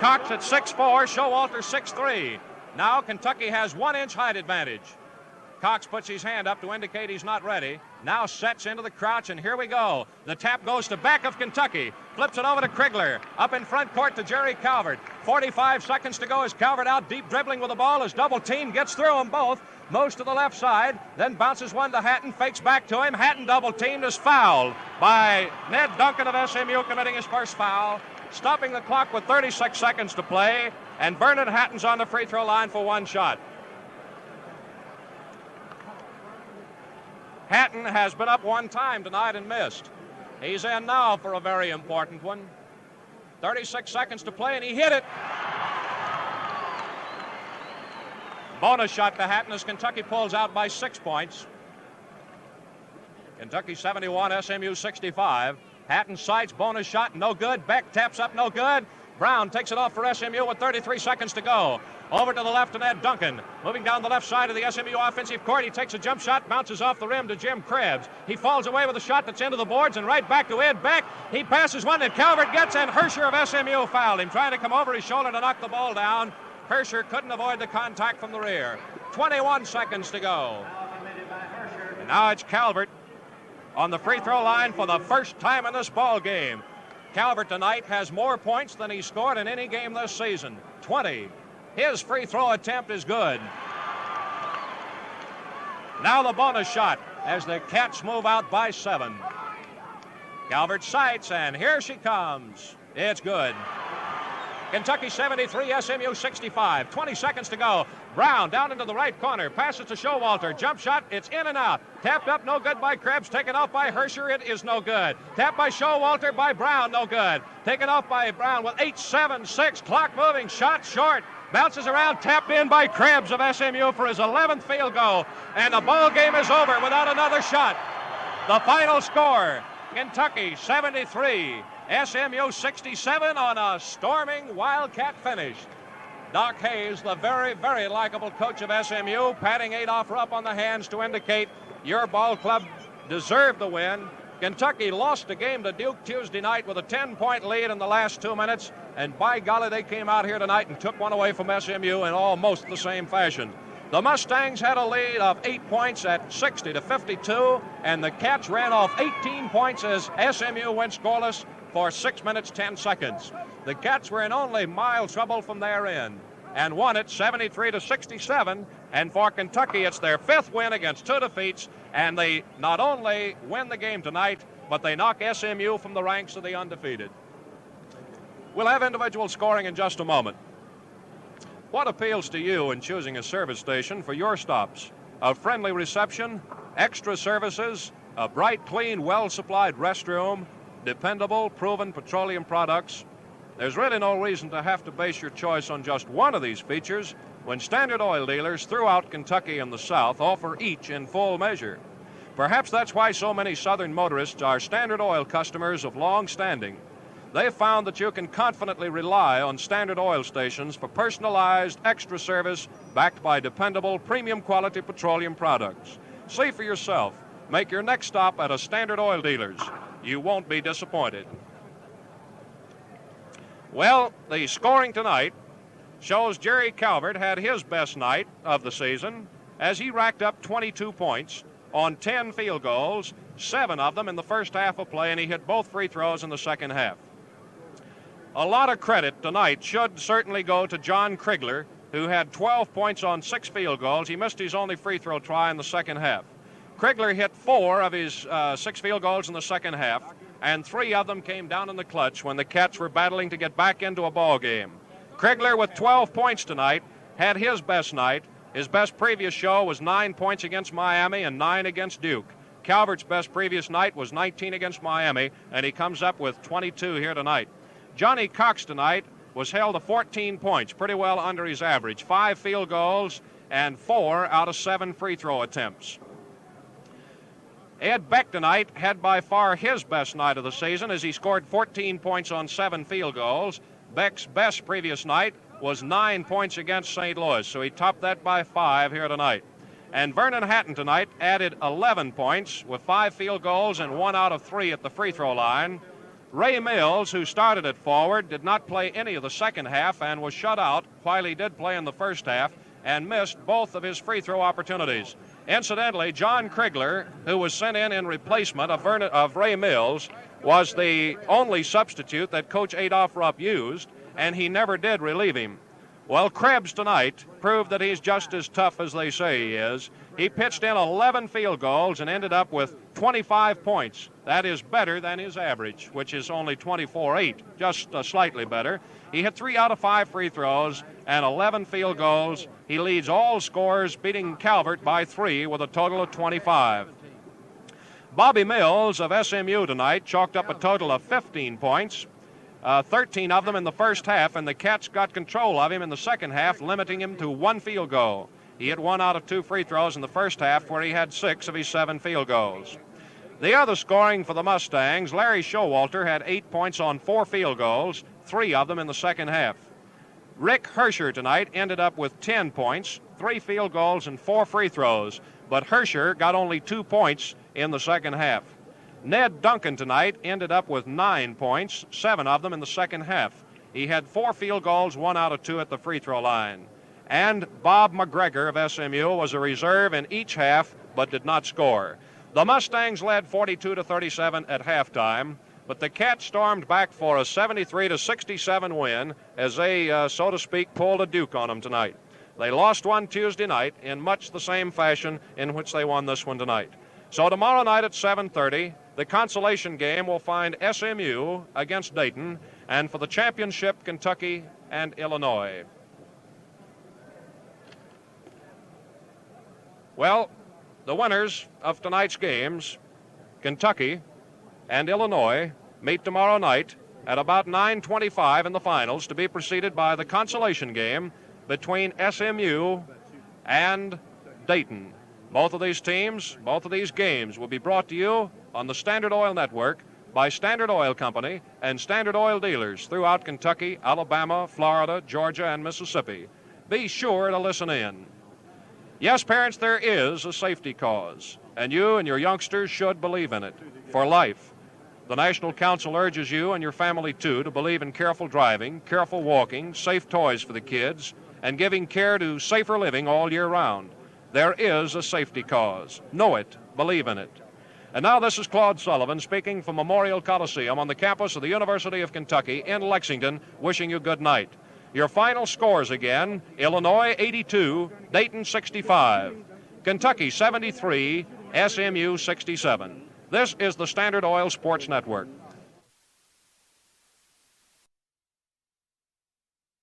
[SPEAKER 1] Cox at 6'4", Showalter 6'3". Now Kentucky has 1-inch height advantage. Cox puts his hand up to indicate he's not ready. Now sets into the crouch, and here we go. The tap goes to back of Kentucky. Flips it over to Krigler. Up in front court to Jerry Calvert. 45 seconds to go as Calvert out deep dribbling with the ball. His double team gets through them both. Most to the left side. Then bounces one to Hatton. Fakes back to him. Hatton double teamed is fouled by Ned Duncan of SMU, committing his first foul. Stopping the clock with 36 seconds to play. And Bernard Hatton's on the free throw line for one shot. Hatton has been up one time tonight and missed. He's in now for a very important one. 36 seconds to play, and he hit it. Bonus shot to Hatton as Kentucky pulls out by 6 points. Kentucky 71, SMU 65. Hatton sights, bonus shot, no good. Beck taps up, no good. Brown takes it off for SMU with 33 seconds to go. Over to the left to Ed Duncan. Moving down the left side of the SMU offensive court. He takes a jump shot, bounces off the rim to Jim Krebs. He falls away with a shot that's into the boards and right back to Ed Beck. He passes one that Calvert gets, and Hersher of SMU fouled him, trying to come over his shoulder to knock the ball down. Hersher couldn't avoid the contact from the rear. 21 seconds to go. And now it's Calvert on the free throw line for the first time in this ball game. Calvert tonight has more points than he scored in any game this season. 20. His free throw attempt is good. Now the bonus shot as the Cats move out by 7. Calvert sights, and here she comes. It's good. Kentucky 73, SMU 65. 20 seconds to go. Brown down into the right corner. Passes to Showalter. Jump shot. It's in and out. Tapped up. No good by Krebs. Taken off by Hersher. It is no good. Tapped by Showalter by Brown. No good. Taken off by Brown with 8-7-6. Clock moving. Shot short. Bounces around. Tapped in by Krebs of SMU for his 11th field goal. And the ball game is over without another shot. The final score, Kentucky 73. SMU 67 on a storming Wildcat finish. Doc Hayes, the very, very likable coach of SMU, patting Adolph Rupp on the hands to indicate your ball club deserved the win. Kentucky lost the game to Duke Tuesday night with a 10-point lead in the last 2 minutes, and by golly, they came out here tonight and took one away from SMU in almost the same fashion. The Mustangs had a lead of 8 points at 60-52, and the Cats ran off 18 points as SMU went scoreless for 6 minutes, 10 seconds. The Cats were in only mild trouble from their end and won it 73-67. And for Kentucky, it's their 5th win against 2 defeats, and they not only win the game tonight, but they knock SMU from the ranks of the undefeated. We'll have individual scoring in just a moment. What appeals to you in choosing a service station for your stops? A friendly reception, extra services, a bright, clean, well-supplied restroom, dependable, proven petroleum products. There's really no reason to have to base your choice on just one of these features when Standard Oil dealers throughout Kentucky and the South offer each in full measure. Perhaps that's why so many Southern motorists are Standard Oil customers of long standing. They've found that you can confidently rely on Standard Oil stations for personalized extra service backed by dependable, premium quality petroleum products. See for yourself. Make your next stop at a Standard Oil dealer's. You won't be disappointed. Well, the scoring tonight shows Jerry Calvert had his best night of the season as he racked up 22 points on 10 field goals, 7 of them in the first half of play, and he hit both free throws in the second half. A lot of credit tonight should certainly go to John Krigler, who had 12 points on 6 field goals. He missed his only free throw try in the second half. Krigler hit 4 of his 6 field goals in the second half, and 3 of them came down in the clutch when the Cats were battling to get back into a ball game. Krigler, with 12 points tonight, had his best night. His best previous show was 9 points against Miami and 9 against Duke. Calvert's best previous night was 19 against Miami, and he comes up with 22 here tonight. Johnny Cox tonight was held to 14 points, pretty well under his average. 5 field goals and 4 out of 7 free throw attempts. Ed Beck tonight had by far his best night of the season as he scored 14 points on 7 field goals. Beck's best previous night was 9 points against St. Louis, so he topped that by 5 here tonight. And Vernon Hatton tonight added 11 points with 5 field goals and 1 out of 3 at the free throw line. Ray Mills, who started at forward, did not play any of the second half and was shut out while he did play in the first half and missed both of his free throw opportunities. Incidentally, John Krigler, who was sent in replacement of Ray Mills, was the only substitute that Coach Adolph Rupp used, and he never did relieve him. Well, Krebs tonight proved that he's just as tough as they say he is. He pitched in 11 field goals and ended up with 25 points. That is better than his average, which is only 24-8, just slightly better. He hit 3 out of 5 free throws and 11 field goals. He leads all scorers, beating Calvert by 3 with a total of 25. Bobby Mills of SMU tonight chalked up a total of 15 points. 13 of them in the first half, and the Cats got control of him in the second half, limiting him to 1 field goal. He hit 1 out of 2 free throws in the first half, where he had 6 of his 7 field goals. The other scoring for the Mustangs, Larry Showalter had 8 points on 4 field goals, 3 of them in the second half. Rick Hersher tonight ended up with 10 points, 3 field goals, and 4 free throws, but Hersher got only 2 points in the second half. Ned Duncan tonight ended up with 9 points, 7 of them in the second half. He had 4 field goals, 1 out of 2 at the free throw line. And Bob McGregor of SMU was a reserve in each half, but did not score. The Mustangs led 42-37 at halftime, but the Cats stormed back for a 73-67 win as they, so to speak, pulled a Duke on them tonight. They lost one Tuesday night in much the same fashion in which they won this one tonight. So tomorrow night at 7:30, the consolation game will find SMU against Dayton, and for the championship, Kentucky and Illinois. Well, the winners of tonight's games, Kentucky and Illinois, meet tomorrow night at about 9:25 in the finals to be preceded by the consolation game between SMU and Dayton. Both of these teams, both of these games will be brought to you on the Standard Oil Network by Standard Oil Company and Standard Oil dealers throughout Kentucky, Alabama, Florida, Georgia, and Mississippi. Be sure to listen in. Yes, parents, there is a safety cause, and you and your youngsters should believe in it for life. The National Council urges you and your family, too, to believe in careful driving, careful walking, safe toys for the kids, and giving care to safer living all year round. There is a safety cause. Know it. Believe in it. And now this is Claude Sullivan speaking from Memorial Coliseum on the campus of the University of Kentucky in Lexington, wishing you good night. Your final scores again: Illinois 82, Dayton 65, Kentucky 73, SMU 67. This is the Standard Oil Sports Network.